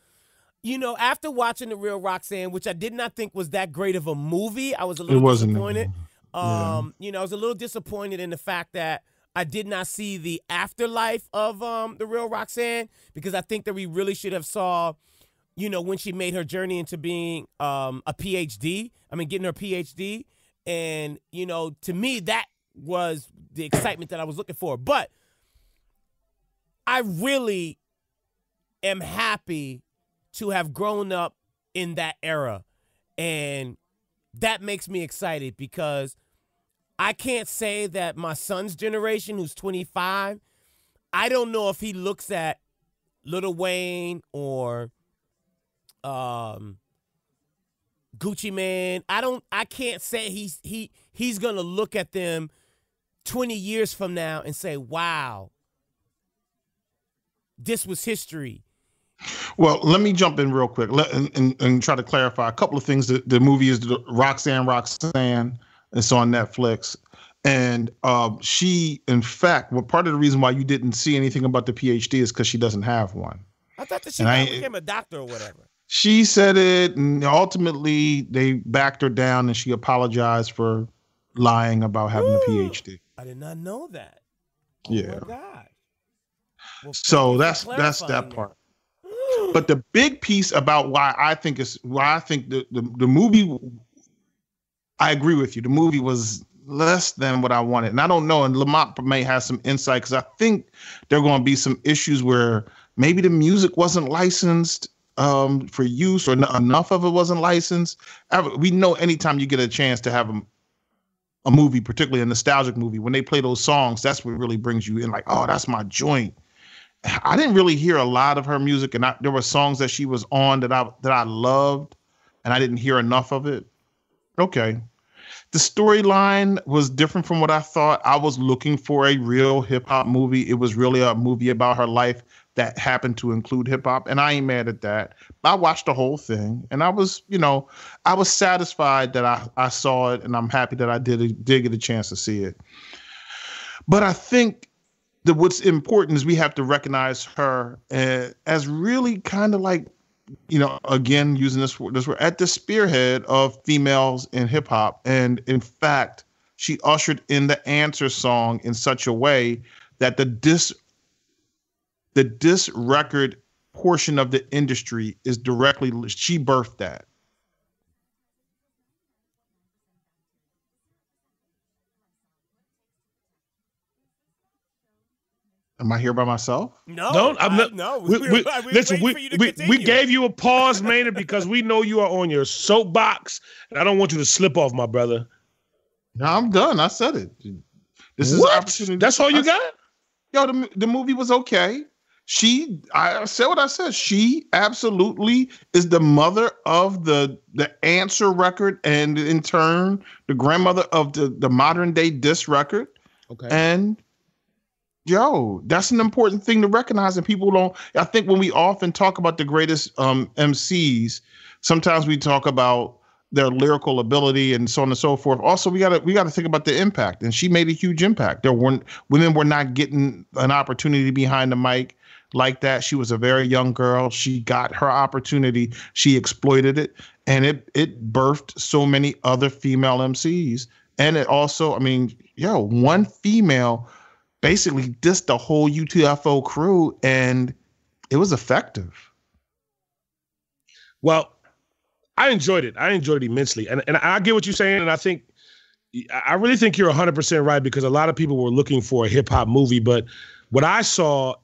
After watching The Real Roxanne, which I did not think was that great of a movie, I was a little disappointed. I was a little disappointed in the fact that I did not see the afterlife of The Real Roxanne, because I think that we really should have saw, when she made her journey into being a PhD. Getting her PhD. And, to me, that was the excitement that I was looking for. But I really am happy to have grown up in that era. And that makes me excited, because I can't say that my son's generation, who's 25, I don't know if he looks at Lil Wayne or Gucci Mane. I can't say he's gonna look at them 20 years from now and say, wow, this was history. Well, let me jump in real quick and try to clarify a couple of things. The movie is Roxanne. It's on Netflix. And she, in fact, part of the reason why you didn't see anything about the PhD is because she doesn't have one. I thought that she became a doctor or whatever. She said it, and ultimately they backed her down, and she apologized for lying about having a PhD. I did not know that. Yeah. Oh my gosh. Well, so that's that part. But the big piece about why I think the movie, I agree with you. The movie was less than what I wanted. And I don't know, and Lamont may have some insight, because I think there are going to be some issues where maybe the music wasn't licensed for use, or enough of it wasn't licensed. We know anytime you get a chance to have a movie, particularly a nostalgic movie, when they play those songs, that's what really brings you in, like, oh, that's my joint. I didn't really hear a lot of her music, and there were songs that she was on that I loved, and I didn't hear enough of it. Okay. The storyline was different from what I thought. I was looking for a real hip-hop movie. It was really a movie about her life that happened to include hip-hop, and I ain't mad at that. I watched the whole thing, and I was satisfied that I saw it, and I'm happy that I did get a chance to see it. But I think that what's important is we have to recognize her as really kind of like, again, using this word, at the spearhead of females in hip hop. And in fact, she ushered in the Answer song in such a way that the diss record portion of the industry is directly, she birthed that. Am I here by myself? No, I'm not. No. Listen, we gave you a pause, Maynard, because we know you are on your soapbox, and I don't want you to slip off, my brother. No, I'm done. I said it. This is what? an opportunity. That's all you got? Yo, the movie was okay. I said what I said. She absolutely is the mother of the Answer record, and in turn, the grandmother of the modern day diss record. Okay. And yo, that's an important thing to recognize, and people don't. I think when we often talk about the greatest MCs, sometimes we talk about their lyrical ability and so on and so forth. Also, we gotta think about the impact, and she made a huge impact. Women were not getting an opportunity behind the mic like that. She was a very young girl. She got her opportunity. She exploited it, and it birthed so many other female MCs. And it also, I mean, one female basically dissed the whole UTFO crew, and it was effective. Well, I enjoyed it. I enjoyed it immensely. And I get what you're saying, and I really think you're 100% right, because a lot of people were looking for a hip-hop movie, but what I saw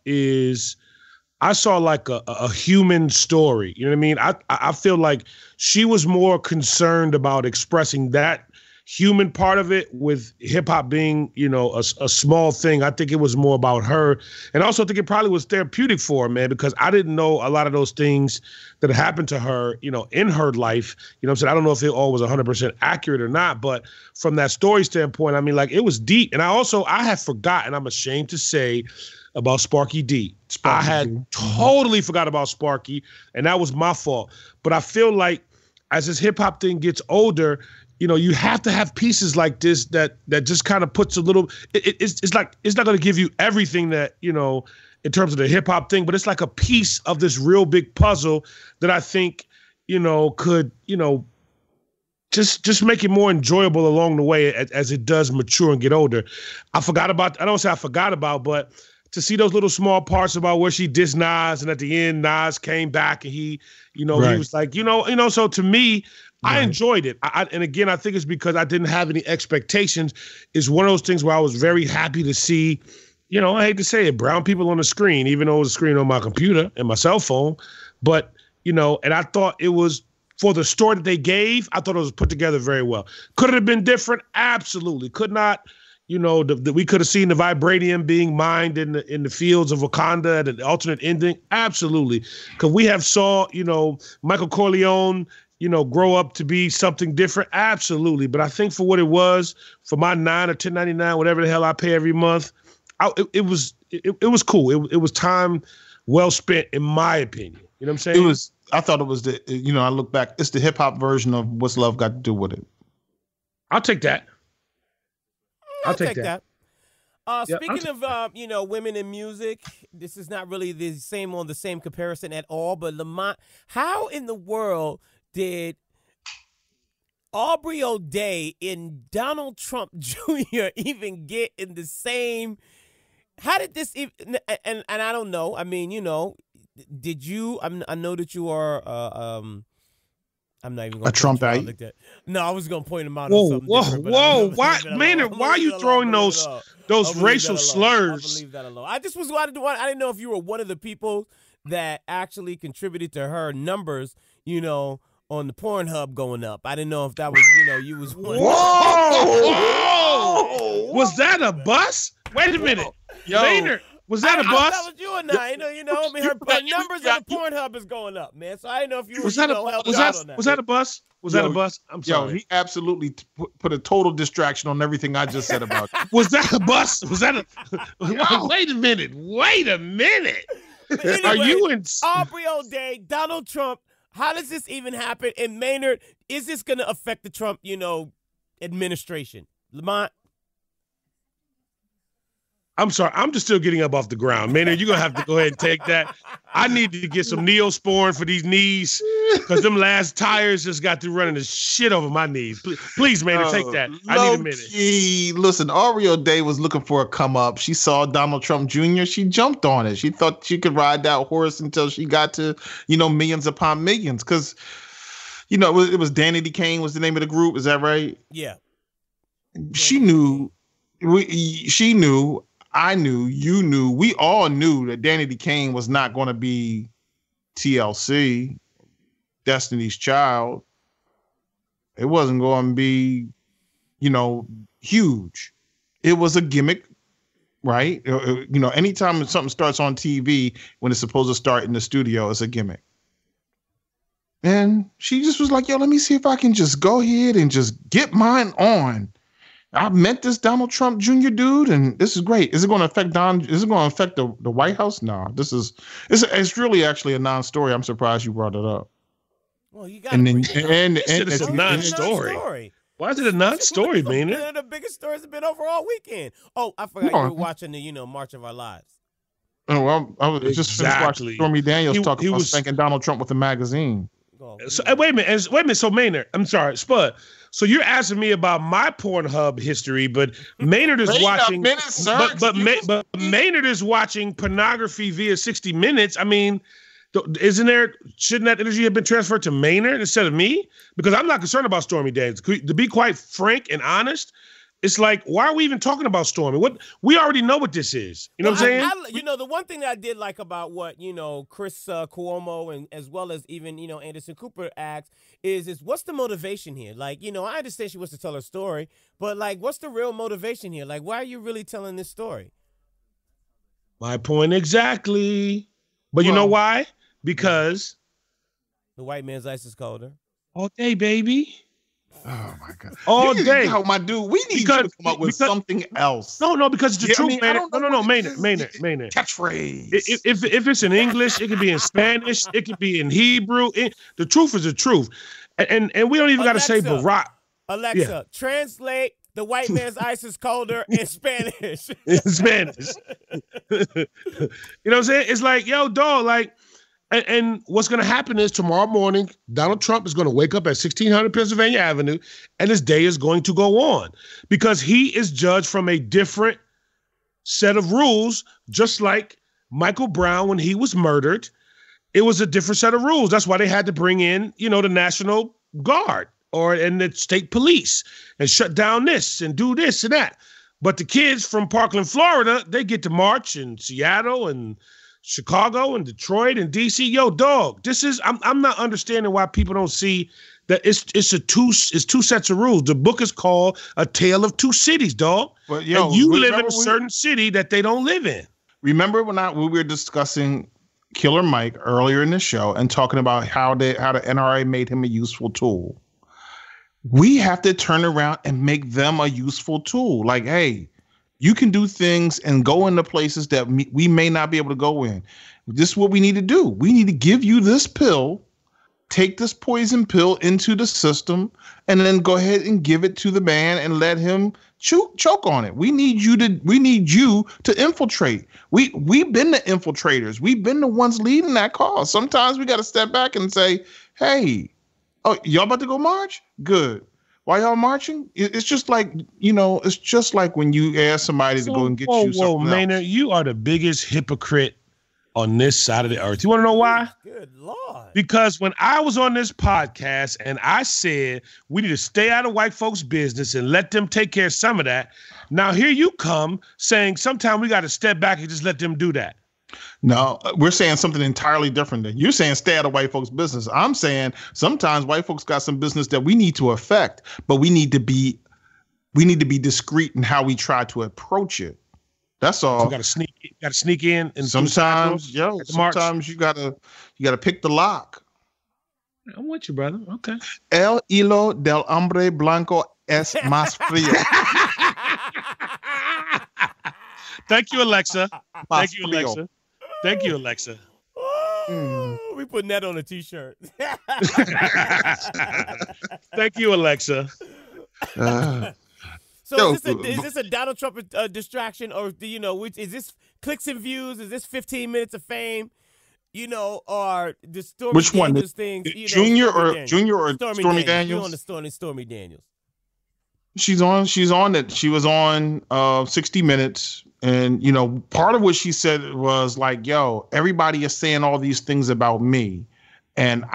like a human story. You know what I mean? I feel like she was more concerned about expressing that human part of it, with hip hop being, a small thing. I think it was more about her. And I also think it probably was therapeutic for her, man, because I didn't know a lot of those things that happened to her, in her life. You know what I'm saying? I don't know if it all was 100% accurate or not, but from that story standpoint, I mean, like, it was deep. And I had forgotten, I'm ashamed to say, about Sparky D. I had totally forgot about Sparky, and that was my fault. But I feel like as this hip hop thing gets older, you have to have pieces like this that just kind of puts a little. It's like it's not going to give you everything that in terms of the hip hop thing, but it's like a piece of this real big puzzle that I think could just make it more enjoyable along the way as it does mature and get older. I don't say I forgot about, but to see those little small parts about where she dissed Nas, and at the end Nas came back and he he was like, so to me, I enjoyed it. And again, I think it's because I didn't have any expectations. It's one of those things where I was very happy to see, I hate to say it, brown people on the screen, even though it was a screen on my computer and my cell phone. But, and I thought it was, for the story that they gave, I thought it was put together very well. Could it have been different? Absolutely. Could not. We could have seen the vibranium being mined in the fields of Wakanda at an alternate ending. Absolutely. Because we have saw, Michael Corleone, grow up to be something different. Absolutely. But I think for what it was, for my $9 or $10.99, whatever the hell I pay every month, it was cool. It was time well spent, in my opinion. You know what I'm saying? I thought it was I look back, it's the hip hop version of What's Love Got to Do with It. I'll take that. I'll take that. Speaking of, women in music, this is not really the same comparison at all, but Lamont, how in the world did Aubrey O'Day and Donald Trump Jr. even get in the same? How did this even? And I don't know. I mean, did you? I know that you are. I'm not even going to Trumpite. Like that. No, I was going to point him out. Whoa! Why, Maynard? Why are you throwing those racial slurs? I'll leave that alone. I didn't know if you were one of the people that actually contributed to her numbers. On the Pornhub going up. I didn't know if that was, you was one. Whoa! Was that a bus? Wait a minute. Maynard, was that a bus? That was you and I. I mean, her numbers on the Pornhub is going up, man. So I didn't know if you were, was that a bus? Was that a bus? I'm sorry. He absolutely put a total distraction on everything I just said about you. Was that a bus? Was that a... Wait a minute. Anyway, are you in... Aubrey O'Day, Donald Trump, how does this even happen? And Maynard, is this going to affect the Trump, administration? Lamont? I'm sorry. I'm just still getting up off the ground. Maynard, you're going to have to go ahead and take that. I need to get some Neosporin for these knees, because them last tires just got through running the shit over my knees. Please, Maynard, take that. I need a minute. Listen, Aubrey O'Day was looking for a come up. She saw Donald Trump Jr. She jumped on it. She thought she could ride that horse until she got to, millions upon millions. Because, it was Danny DeCane was the name of the group. Is that right? Yeah. She knew. She knew. I knew, you knew, we all knew that Danny DeCane was not going to be TLC, Destiny's Child. It wasn't going to be, huge. It was a gimmick, right? Anytime something starts on TV, when it's supposed to start in the studio, it's a gimmick. And she just was like, yo, let me see if I can just go ahead and just get mine on. I met this Donald Trump Jr. dude, and this is great. Is it going to affect Is it going to affect the White House? No, it's really actually a non-story. I'm surprised you brought it up. Well, you got and it's a non-story. Why is it a non-story, man? One of the biggest stories have been over all weekend. Oh, I forgot you were watching the March of Our Lives. Oh, well, I was just finished watching Stormy Daniels talk about spanking Donald Trump with a magazine. So wait a minute. So Maynard, I'm sorry, Spud. So you're asking me about my Pornhub history, but Maynard is watching. But Maynard is watching pornography via 60 Minutes. I mean, shouldn't that energy have been transferred to Maynard instead of me? Because I'm not concerned about Stormy Daniels. To be quite frank and honest, it's like, why are we even talking about Stormy? We already know what this is. You know what I'm saying? The one thing that I did like about what, Chris Cuomo and as well as even, Anderson Cooper asked is what's the motivation here? Like, I understand she wants to tell her story, but like, what's the real motivation here? Like, why are you really telling this story? My point exactly. But you know why? Because the white man's ice is colder. All day, baby. Oh my God! All day, my dude. We need you to come up with something else. No, because it's the truth, Maynard. No, Maynard. Catchphrase. If it's in English, it could be in Spanish, it could be in Hebrew. The truth is the truth, and we don't even got to say Barack. Alexa, translate the white man's ice is colder in Spanish. In Spanish. You know what I'm saying? It's like, yo, dog, like. And what's going to happen is tomorrow morning, Donald Trump is going to wake up at 1600 Pennsylvania Avenue, and his day is going to go on because he is judged from a different set of rules, just like Michael Brown when he was murdered. It was a different set of rules. That's why they had to bring in, the National Guard and the state police and shut down this and do this and that. But the kids from Parkland, Florida, they get to march in Seattle and Chicago and Detroit and DC. Yo, dog, I'm not understanding why people don't see that it's two sets of rules. The book is called A Tale of Two Cities, dog. But and you live in a certain city that they don't live in. Remember when we were discussing Killer Mike earlier in the show and talking about how the NRA made him a useful tool? We have to turn around and make them a useful tool. Like, hey, you can do things and go into places that we may not be able to go in. This is what we need to do. We need to give you this pill, take this poison pill into the system, and then go ahead and give it to the man and let him choke on it. We need you to infiltrate. We've been the infiltrators. We've been the ones leading that cause. Sometimes we got to step back and say, hey, oh, y'all about to go march? Good. Why y'all marching? It's just like, it's just like when you ask somebody to go and get you something else. Maynard, you are the biggest hypocrite on this side of the earth. You want to know why? Good Lord. Because when I was on this podcast and I said we need to stay out of white folks' business and let them take care of some of that, now here you come saying sometime we got to step back and just let them do that. No, we're saying something entirely different than you're saying. Stay out of white folks' business. I'm saying sometimes white folks got some business that we need to affect, but we need to be discreet in how we try to approach it. That's all. So you got to sneak in, and sometimes you gotta pick the lock. I'm with you, brother. Okay. El hilo del hombre blanco es más frío. Thank you, Alexa. Thank you, Alexa. We putting that on a t-shirt. Thank you, Alexa. So is this a Donald Trump distraction, or is this clicks and views? Is this 15 minutes of fame? Or the Stormy Which one? Daniels things? Junior or Stormy Daniels? On the Stormy Daniels. She's on it. She was on 60 Minutes. And, part of what she said was like, yo, everybody is saying all these things about me. And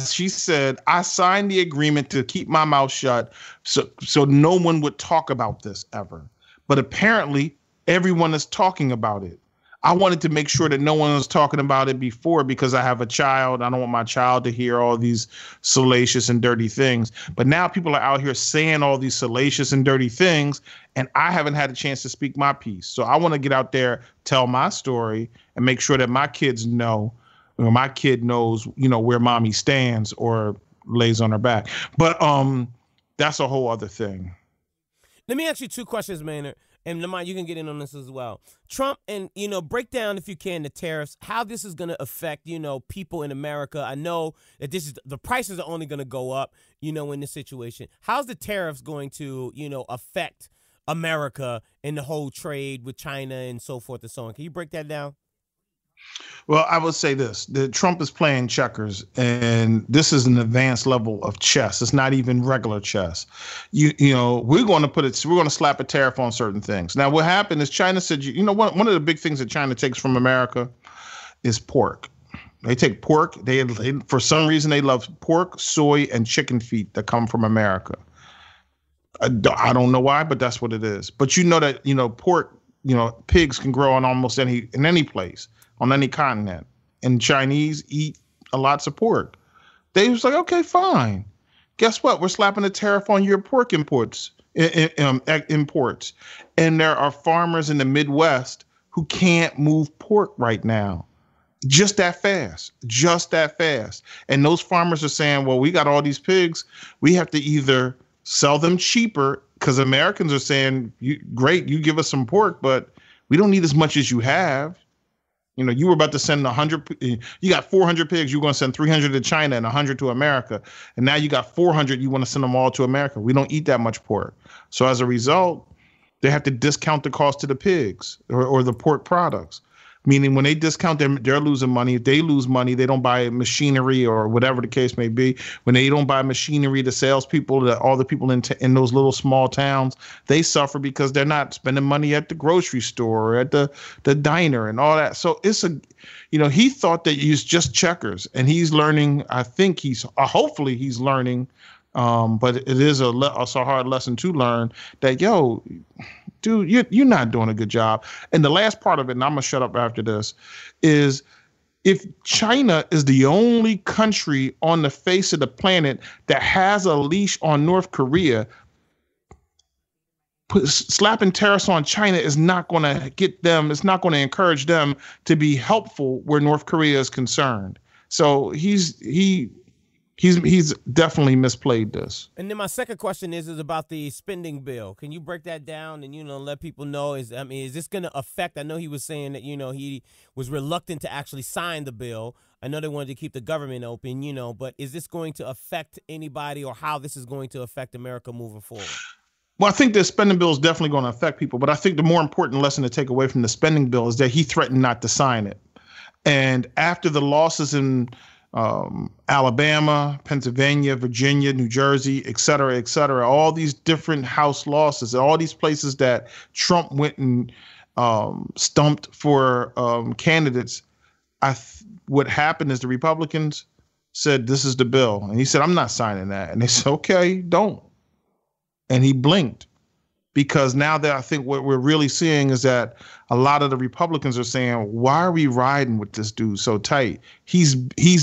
she said, I signed the agreement to keep my mouth shut so no one would talk about this ever. But apparently everyone is talking about it. I wanted to make sure that no one was talking about it before because I have a child. I don't want my child to hear all these salacious and dirty things. But now people are out here saying all these salacious and dirty things, and I haven't had a chance to speak my piece. So I want to get out there, tell my story, and make sure that my kids know, or my kid knows, where mommy stands or lays on her back. But that's a whole other thing. Let me ask you two questions, Maynard. And Lamont, you can get in on this as well. Trump, and, break down, if you can, the tariffs, how this is going to affect, people in America. I know that the prices are only going to go up, in this situation. How's the tariffs going to, affect America and the whole trade with China and so forth and so on? Can you break that down? Well, I would say this, that Trump is playing checkers, and this is an advanced level of chess. It's not even regular chess. We're going to slap a tariff on certain things. Now, what happened is China said, one of the big things that China takes from America is pork. They take pork. They for some reason, they love pork, soy, and chicken feet that come from America. I don't know why, but that's what it is. But that, pork, pigs can grow in any place, on any continent, and Chinese eat a lot of pork. They was like, okay, fine. Guess what? We're slapping a tariff on your pork imports. And there are farmers in the Midwest who can't move pork right now. Just that fast. And those farmers are saying, well, we got all these pigs. We have to either sell them cheaper, because Americans are saying, great, you give us some pork, but we don't need as much as you have. You were about to send 100, you got 400 pigs, you're going to send 300 to China and 100 to America. And now you got 400, you want to send them all to America. We don't eat that much pork. So as a result, they have to discount the cost to the pigs or the pork products. Meaning when they discount them, they're losing money. If they lose money, they don't buy machinery or whatever the case may be. When they don't buy machinery, the salespeople, all the people in those little small towns, they suffer because they're not spending money at the grocery store or at the diner and all that. So it's he thought that he's just checkers, and he's learning. I think hopefully he's learning. But it is a hard lesson to learn that, dude, you're not doing a good job. And the last part of it, and I'm going to shut up after this, is if China is the only country on the face of the planet that has a leash on North Korea, slapping tariffs on China is not going to get them, it's not going to encourage them to be helpful where North Korea is concerned. So he's definitely misplayed this. And then my second question is about the spending bill. Can you break that down and, let people know, is this going to affect, I know he was saying that, he was reluctant to actually sign the bill. I know they wanted to keep the government open, but is this going to affect anybody, or how this is going to affect America moving forward? Well, I think the spending bill is definitely going to affect people, but I think the more important lesson to take away from the spending bill is that he threatened not to sign it. And after the losses in Alabama, Pennsylvania, Virginia, New Jersey, et cetera, all these different House losses, all these places that Trump went and stumped for candidates, what happened is the Republicans said, this is the bill. And he said, I'm not signing that. And they said, okay, don't. And he blinked, because now that I think what we're really seeing is that a lot of the Republicans are saying, why are we riding with this dude so tight? He's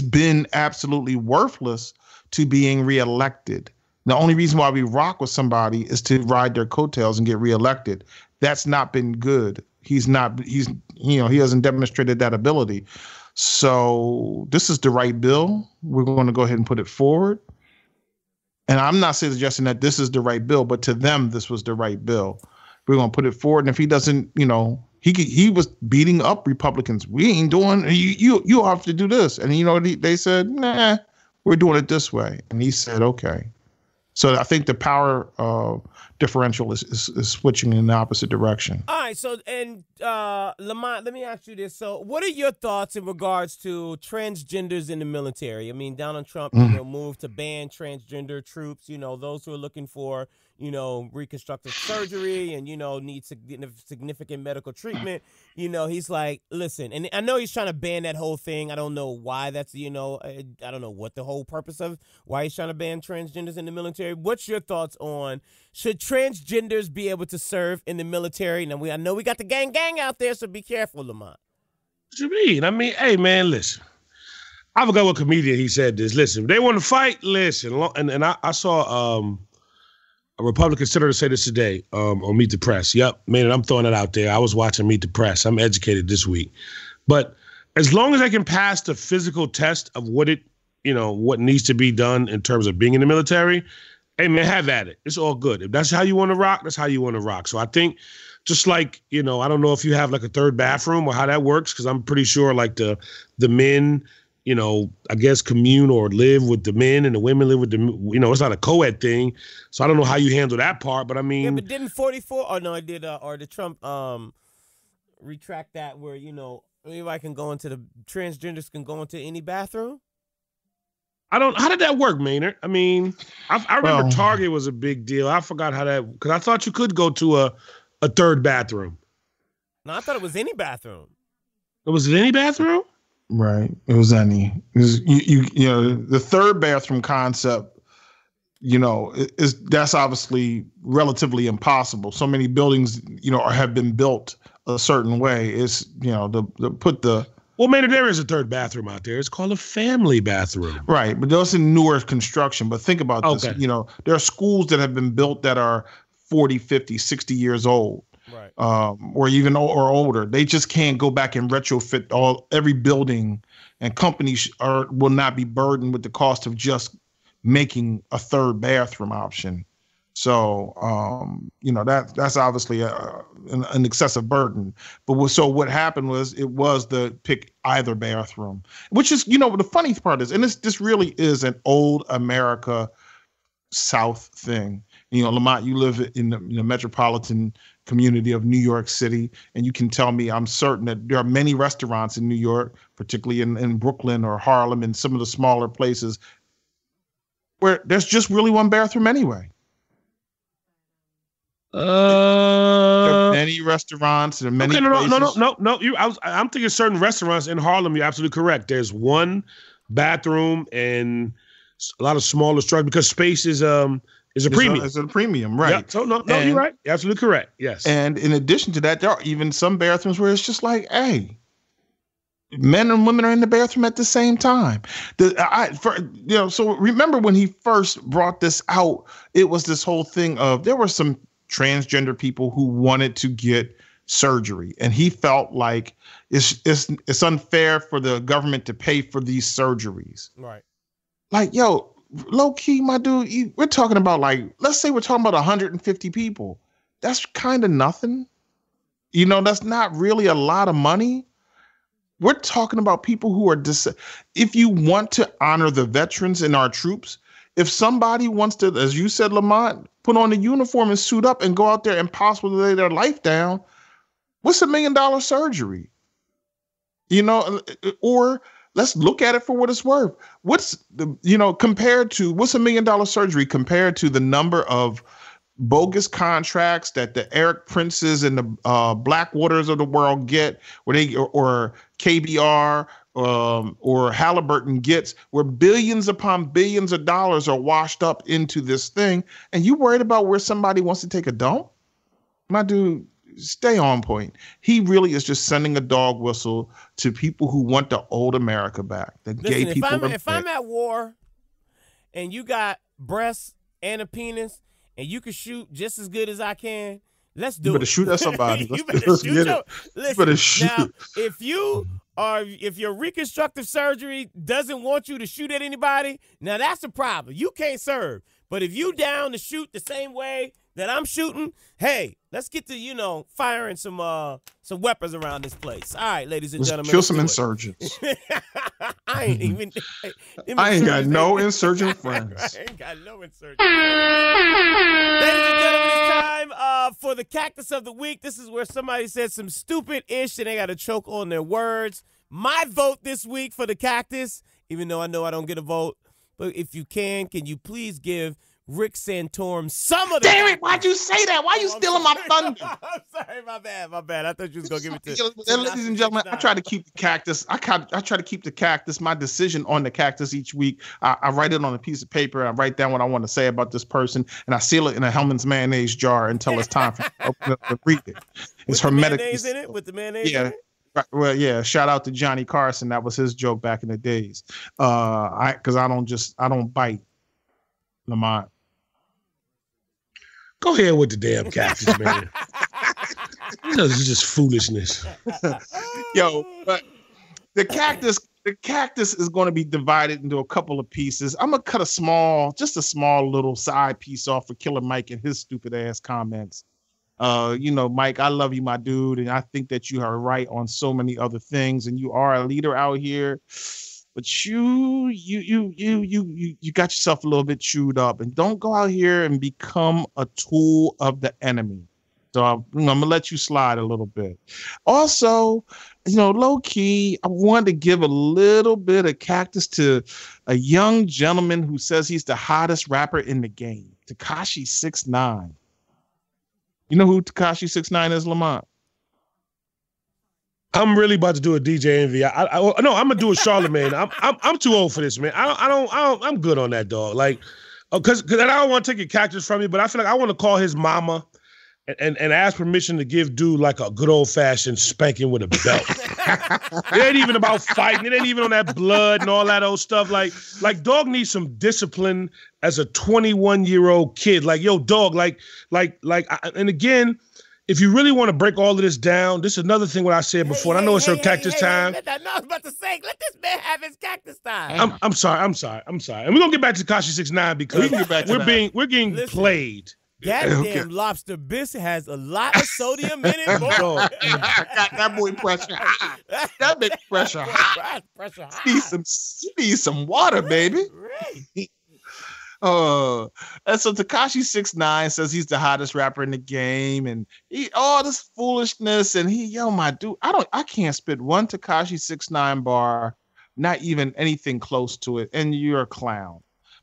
been absolutely worthless to being reelected. The only reason why we rock with somebody is to ride their coattails and get reelected. That's not been good. He hasn't demonstrated that ability. So this is the right bill. We're going to go ahead and put it forward. And I'm not suggesting that this is the right bill, but to them, this was the right bill. We're going to put it forward. And if he doesn't, he was beating up Republicans. We ain't doing, you have to do this. And, they said, nah, we're doing it this way. And he said, okay. So I think the power differential is switching in the opposite direction. All right. So, and Lamont, let me ask you this. So what are your thoughts in regards to transgenders in the military? I mean, Donald Trump moved to ban transgender troops, those who are looking for, reconstructive surgery and, need significant medical treatment. He's like, listen, and I know he's trying to ban that whole thing. I don't know why that's, I don't know what the whole purpose of why he's trying to ban transgenders in the military. What's your thoughts on should transgenders be able to serve in the military? Now, I know we got the gang out there, so be careful, Lamont. What you mean? I mean, hey, man, listen. I forgot what comedian he said this. Listen, if they want to fight, listen. And I saw a Republican senator say this today on Meet the Press. Yep, man, I'm throwing it out there. I was watching Meet the Press. I'm educated this week. But as long as I can pass the physical test of what needs to be done in terms of being in the military, hey, man, have at it. It's all good. If that's how you want to rock, that's how you want to rock. So I think just like, I don't know if you have like a third bathroom or how that works, because I'm pretty sure like the men, I guess commune or live with the men and the women live with the, it's not a co-ed thing. So I don't know how you handle that part, but I mean. Yeah, but didn't 44, oh no, it did, or did Trump retract that where, anybody can go into transgenders can go into any bathroom? How did that work, Maynard? I mean, I remember Target was a big deal. I forgot how that, because I thought you could go to a third bathroom. No, I thought it was any bathroom. Was it any bathroom? Right. It was any. It was, the third bathroom concept, that's obviously relatively impossible. So many buildings, have been built a certain way. It's, Well, Maynard, there is a third bathroom out there. It's called a family bathroom. Right. But those in newer construction. But think about this. There are schools that have been built that are 40, 50, 60 years old. Right. Or even or older. They just can't go back and retrofit every building, and companies will not be burdened with the cost of just making a third bathroom option. So, that's obviously an excessive burden. But what happened was it was the pick either bathroom, which is, the funny part is, and this really is an old America South thing. Lamont, you live in the metropolitan community of New York City, and you can tell me, I'm certain that there are many restaurants in New York, particularly in Brooklyn or Harlem and some of the smaller places, where there's just really one bathroom anyway. There are many restaurants and many places. No. I'm thinking certain restaurants in Harlem. You're absolutely correct. There's one bathroom and a lot of smaller structures because space is a premium. It's a premium, right? Yeah, so you're right. You're absolutely correct. Yes. And in addition to that, there are even some bathrooms where it's just like, hey, men and women are in the bathroom at the same time. So remember when he first brought this out, it was this whole thing of there were some transgender people who wanted to get surgery, and he felt like it's unfair for the government to pay for these surgeries. Right. Like, yo, low key, my dude, we're talking about let's say we're talking about 150 people. That's kind of nothing. That's not really a lot of money. We're talking about people who are if you want to honor the veterans and our troops, if somebody wants to, as you said, Lamont, put on the uniform and suit up and go out there and possibly lay their life down, what's $1 million surgery? Or let's look at it for what it's worth. What's compared to what's $1 million surgery compared to the number of bogus contracts that the Eric Princes and the Blackwaters of the world get, where they or KBR or Halliburton gets, where billions upon billions of dollars are washed up into this thing, and you worried about where somebody wants to take a dump? My dude, stay on point. He really is just sending a dog whistle to people who want the old America back. Gay people. If I'm at war and you got breasts and a penis and you can shoot just as good as I can, let's do it. You better shoot at somebody. You better shoot. Now, if your reconstructive surgery doesn't want you to shoot at anybody, now that's a problem. You can't serve. But if you down to shoot the same way that I'm shooting, hey, let's get to, firing some weapons around this place. All right, ladies and gentlemen. Kill some insurgents. I ain't got no insurgent friends. I ain't got no insurgent friends. Ladies and gentlemen, it's time for the Cactus of the Week. This is where somebody said some stupid-ish and they got to choke on their words. My vote this week for the Cactus, even though I know I don't get a vote, but if you can you please give Rick Santorum, some of the Damn it, why'd you say that? Why you stealing my thunder? I'm sorry, my bad. I thought you was gonna give it to Ladies and gentlemen, I try to keep the cactus. I try to keep the cactus. My decision on the cactus each week. I write it on a piece of paper. I write down what I want to say about this person, and I seal it in a Hellman's mayonnaise jar until it's time for me to open up and read it. It's hermetic. With the mayonnaise in it? Well, yeah. Shout out to Johnny Carson. That was his joke back in the days. Because I don't bite, Lamont. Go ahead with the damn cactus, man. This is just foolishness. Yo, but the cactus is going to be divided into a couple of pieces. I'm gonna cut just a small little side piece off for Killer Mike and his stupid ass comments. Mike, I love you, my dude, and I think that you are right on so many other things, and you are a leader out here. But you got yourself a little bit chewed up, and don't go out here and become a tool of the enemy. So I'm gonna let you slide a little bit. Also, low key, I wanted to give a little bit of cactus to a young gentleman who says he's the hottest rapper in the game, Tekashi 6ix9ine. You know who Tekashi 6ix9ine is, Lamont? I'm really about to do a DJ Envy. No, I'm gonna do a Charlemagne. I'm too old for this, man. I'm good on that, dog. Like, because I don't want to take your cactus from you, but I feel like I want to call his mama and ask permission to give dude like a good old fashioned spanking with a belt. It ain't even about fighting. It ain't even on that blood and all that old stuff. Like dog needs some discipline as a 21-year-old kid. Like, yo, dog. And again. If you really want to break all of this down, this is another thing what I said before. And I know it's your cactus time. No, I was about to say, let this man have his cactus time. I'm sorry. And we're gonna get back to Tekashi 6ix9ine because we're getting played. Goddamn lobster biscuit has a lot of sodium in it, boy. That boy pressure high. That big pressure high. You need some water, baby. Right. And so Tekashi 6ix9ine says he's the hottest rapper in the game, and all this foolishness, and my dude, I can't spit one Tekashi 6ix9ine bar, not even anything close to it, and you're a clown.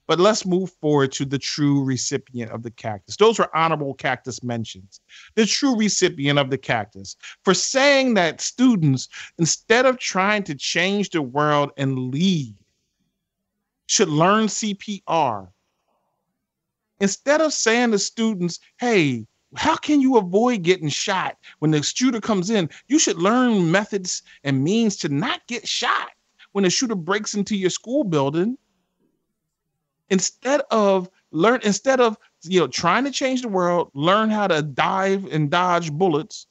But let's move forward to the true recipient of the cactus. Those are honorable cactus mentions. The true recipient of the cactus for saying that students, instead of trying to change the world and lead, should learn CPR. Instead of saying to students, hey, how can you avoid getting shot when the shooter comes in? You should learn methods and means to not get shot when a shooter breaks into your school building. Instead of trying to change the world, learn how to dive and dodge bullets.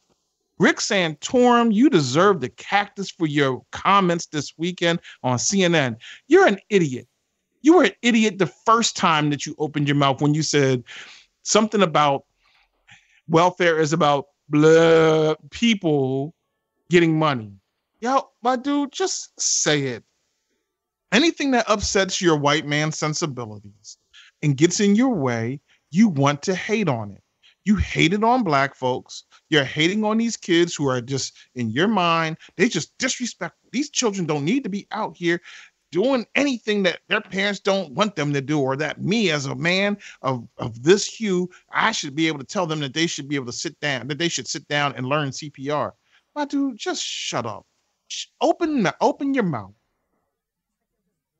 Rick Santorum, you deserve the cactus for your comments this weekend on CNN. You're an idiot. You were an idiot the first time that you opened your mouth when you said something about welfare is about people getting money. Yo, my dude, just say it. Anything that upsets your white man sensibilities and gets in your way, you want to hate on it. You hated on black folks. You're hating on these kids who are just, in your mind, they just disrespectful. These children don't need to be out here doing anything that their parents don't want them to do, or that me as a man of this hue, I should be able to tell them that they should be able to sit down, that they should sit down and learn CPR. My dude, just shut up. Open your mouth.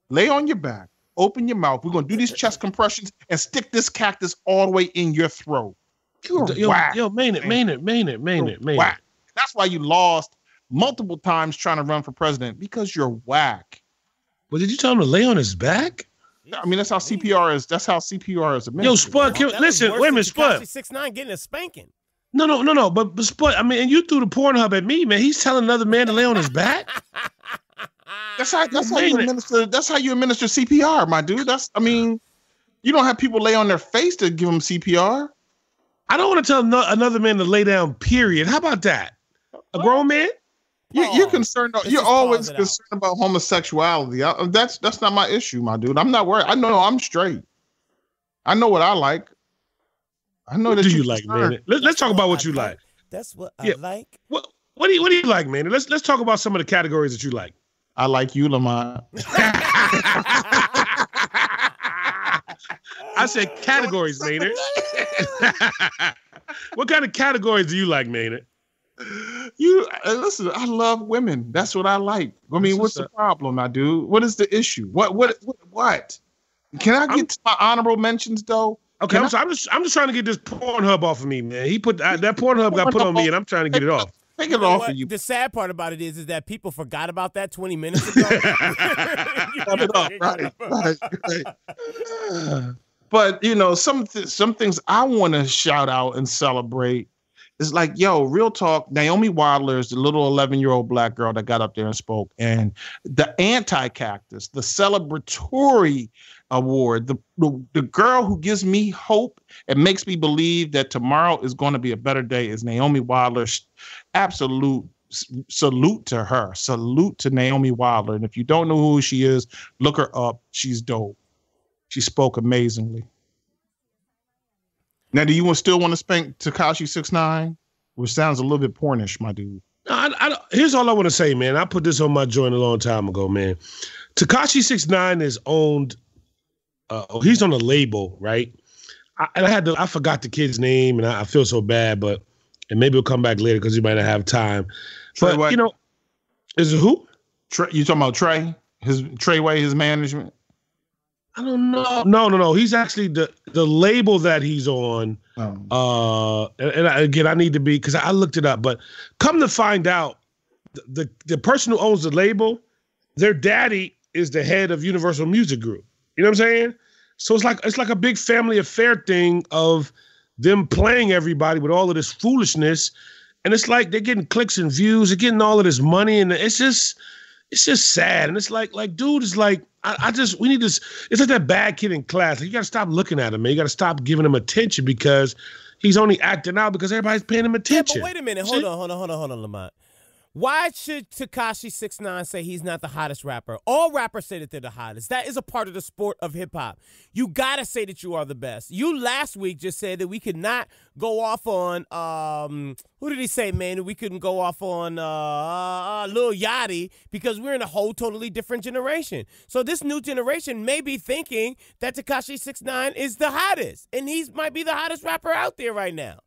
Lay on your back. Open your mouth. We're going to do these chest compressions and stick this cactus all the way in your throat. Yo, man it. That's why you lost multiple times trying to run for president, because you're whack. Well, did you tell him to lay on his back? I mean, that's how CPR is. That's how CPR is administered. Yo, Spud, listen, wait a minute, Spud. 6ix9ine getting a spanking. No. But Spud, I mean, and you threw the Pornhub at me, man. He's telling another man to lay on his back. That's how you administer. That's how you administer CPR, my dude. You don't have people lay on their face to give them CPR. I don't want to tell another man to lay down. Period. How about that? A grown man? You're concerned. You're always concerned about homosexuality. That's not my issue, my dude. I'm not worried. I know I'm straight. I know what I like. I know that you like, man. Let's talk about what you like. That's what I like. What do you like, man? Let's talk about some of the categories that you like. I like you, Lamont. I said categories, Maynard. What kind of categories do you like, Maynard? Listen, I love women. That's what I like. I mean, what's the problem, my dude? What is the issue? What? Can I get to my honorable mentions though? Okay, I'm just trying to get this Pornhub off of me, man. He put that Pornhub got put on me, and I'm trying to get it off. Take it off of you. The sad part about it is that people forgot about that 20 minutes ago. Right. But you know, some things I want to shout out and celebrate. It's like, yo, real talk. Naomi Wilder is the little 11-year-old black girl that got up there and spoke. And the anti-cactus, the celebratory award, the girl who gives me hope and makes me believe that tomorrow is going to be a better day is Naomi Wilder. Absolute salute to her. Salute to Naomi Wilder. And if you don't know who she is, look her up. She's dope. She spoke amazingly. Now, do you still want to spank Tekashi 6ix9ine? Which sounds a little bit pornish, my dude. Here's all I want to say, man. I put this on my joint a long time ago, man. Tekashi 6ix9ine is owned. He's on a label, right? I forgot the kid's name, and I feel so bad, and maybe we'll come back later because he might not have time. But Trey, you know, is it who? You talking about Trey? Treyway, his management? I don't know. No. He's actually the label that he's on. Again, I need to be, because I looked it up, but come to find out, the person who owns the label, their daddy is the head of Universal Music Group. You know what I'm saying? So it's like a big family affair thing of them playing everybody with all of this foolishness, and it's like they're getting clicks and views, they're getting all of this money, and it's just sad. And it's like, dude, it's like, we need this. It's like that bad kid in class. Like, you got to stop looking at him, man. You got to stop giving him attention because he's only acting out because everybody's paying him attention. Yeah, but wait a minute. Hold on, Lamont. Why should Tekashi 6ix9ine say he's not the hottest rapper? All rappers say that they're the hottest. That is a part of the sport of hip-hop. You got to say that you are the best. You last week just said that we could not go off on, who did he say, man? That we couldn't go off on Lil Yachty because we're in a whole totally different generation. So this new generation may be thinking that Tekashi 6ix9ine is the hottest, and he might be the hottest rapper out there right now.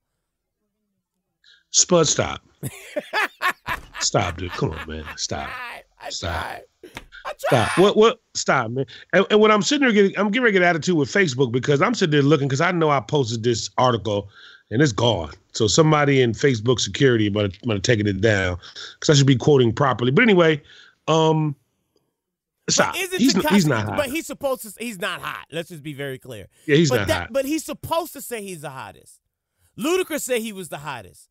Spud, stop. Stop, dude. Come on, man. Stop. I tried. Stop. What? Stop, man. And when I'm sitting there I'm getting ready to get attitude with Facebook because I'm sitting there looking, because I know I posted this article and it's gone. So somebody in Facebook security might have taken it down because I should be quoting properly. But anyway, stop. He's not hot. But he's not hot. Let's just be very clear. Yeah, he's not hot. But he's supposed to say he's the hottest. Ludacris say he was the hottest.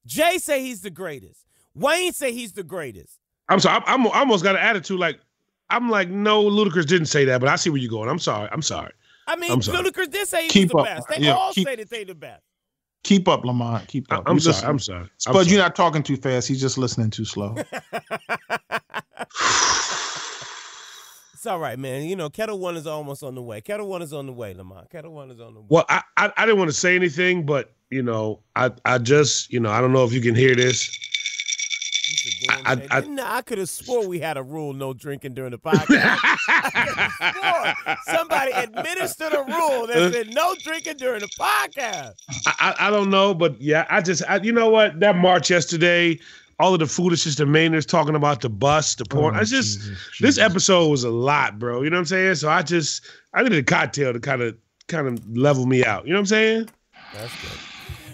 Jay say he's the greatest. Wayne say he's the greatest. I'm sorry. I almost got an attitude like, I'm like, no, Ludacris didn't say that, but I see where you're going. I'm sorry. I mean, Ludacris did say he was the best. They all say that they the best. Keep up, Lamont. Keep up. I'm sorry. Spud, you're not talking too fast. He's just listening too slow. It's all right, man. You know, Kettle One is almost on the way. Kettle One is on the way, Lamont. Kettle One is on the way. Well, I didn't want to say anything, but, you know, I just, you know, I don't know if you can hear this. I could have swore we had a rule, no drinking during the podcast. I swore somebody administered a rule that said no drinking during the podcast. I don't know, but yeah, you know what? That march yesterday, all of the foolishness the Mainers talking about the bus, the porn. This episode was a lot, bro. You know what I'm saying? So I needed a cocktail to kind of level me out. You know what I'm saying? That's good.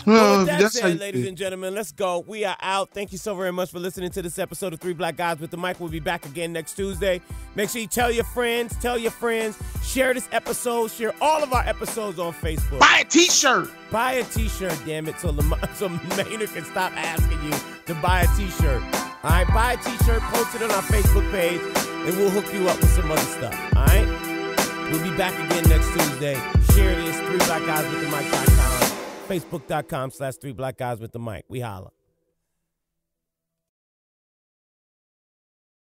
Well, with that said, ladies and gentlemen, let's go. We are out. Thank you so very much for listening to this episode of Three Black Guys with the Mic. We'll be back again next Tuesday. Make sure you tell your friends, share this episode, share all of our episodes on Facebook. Buy a T-shirt. Buy a T-shirt, damn it, so Maynard can stop asking you to buy a T-shirt. All right, buy a T-shirt, post it on our Facebook page, and we'll hook you up with some other stuff. All right? We'll be back again next Tuesday. Share this, 3blackguyswiththemic.com. Facebook.com/3blackguyswiththemic. We holla.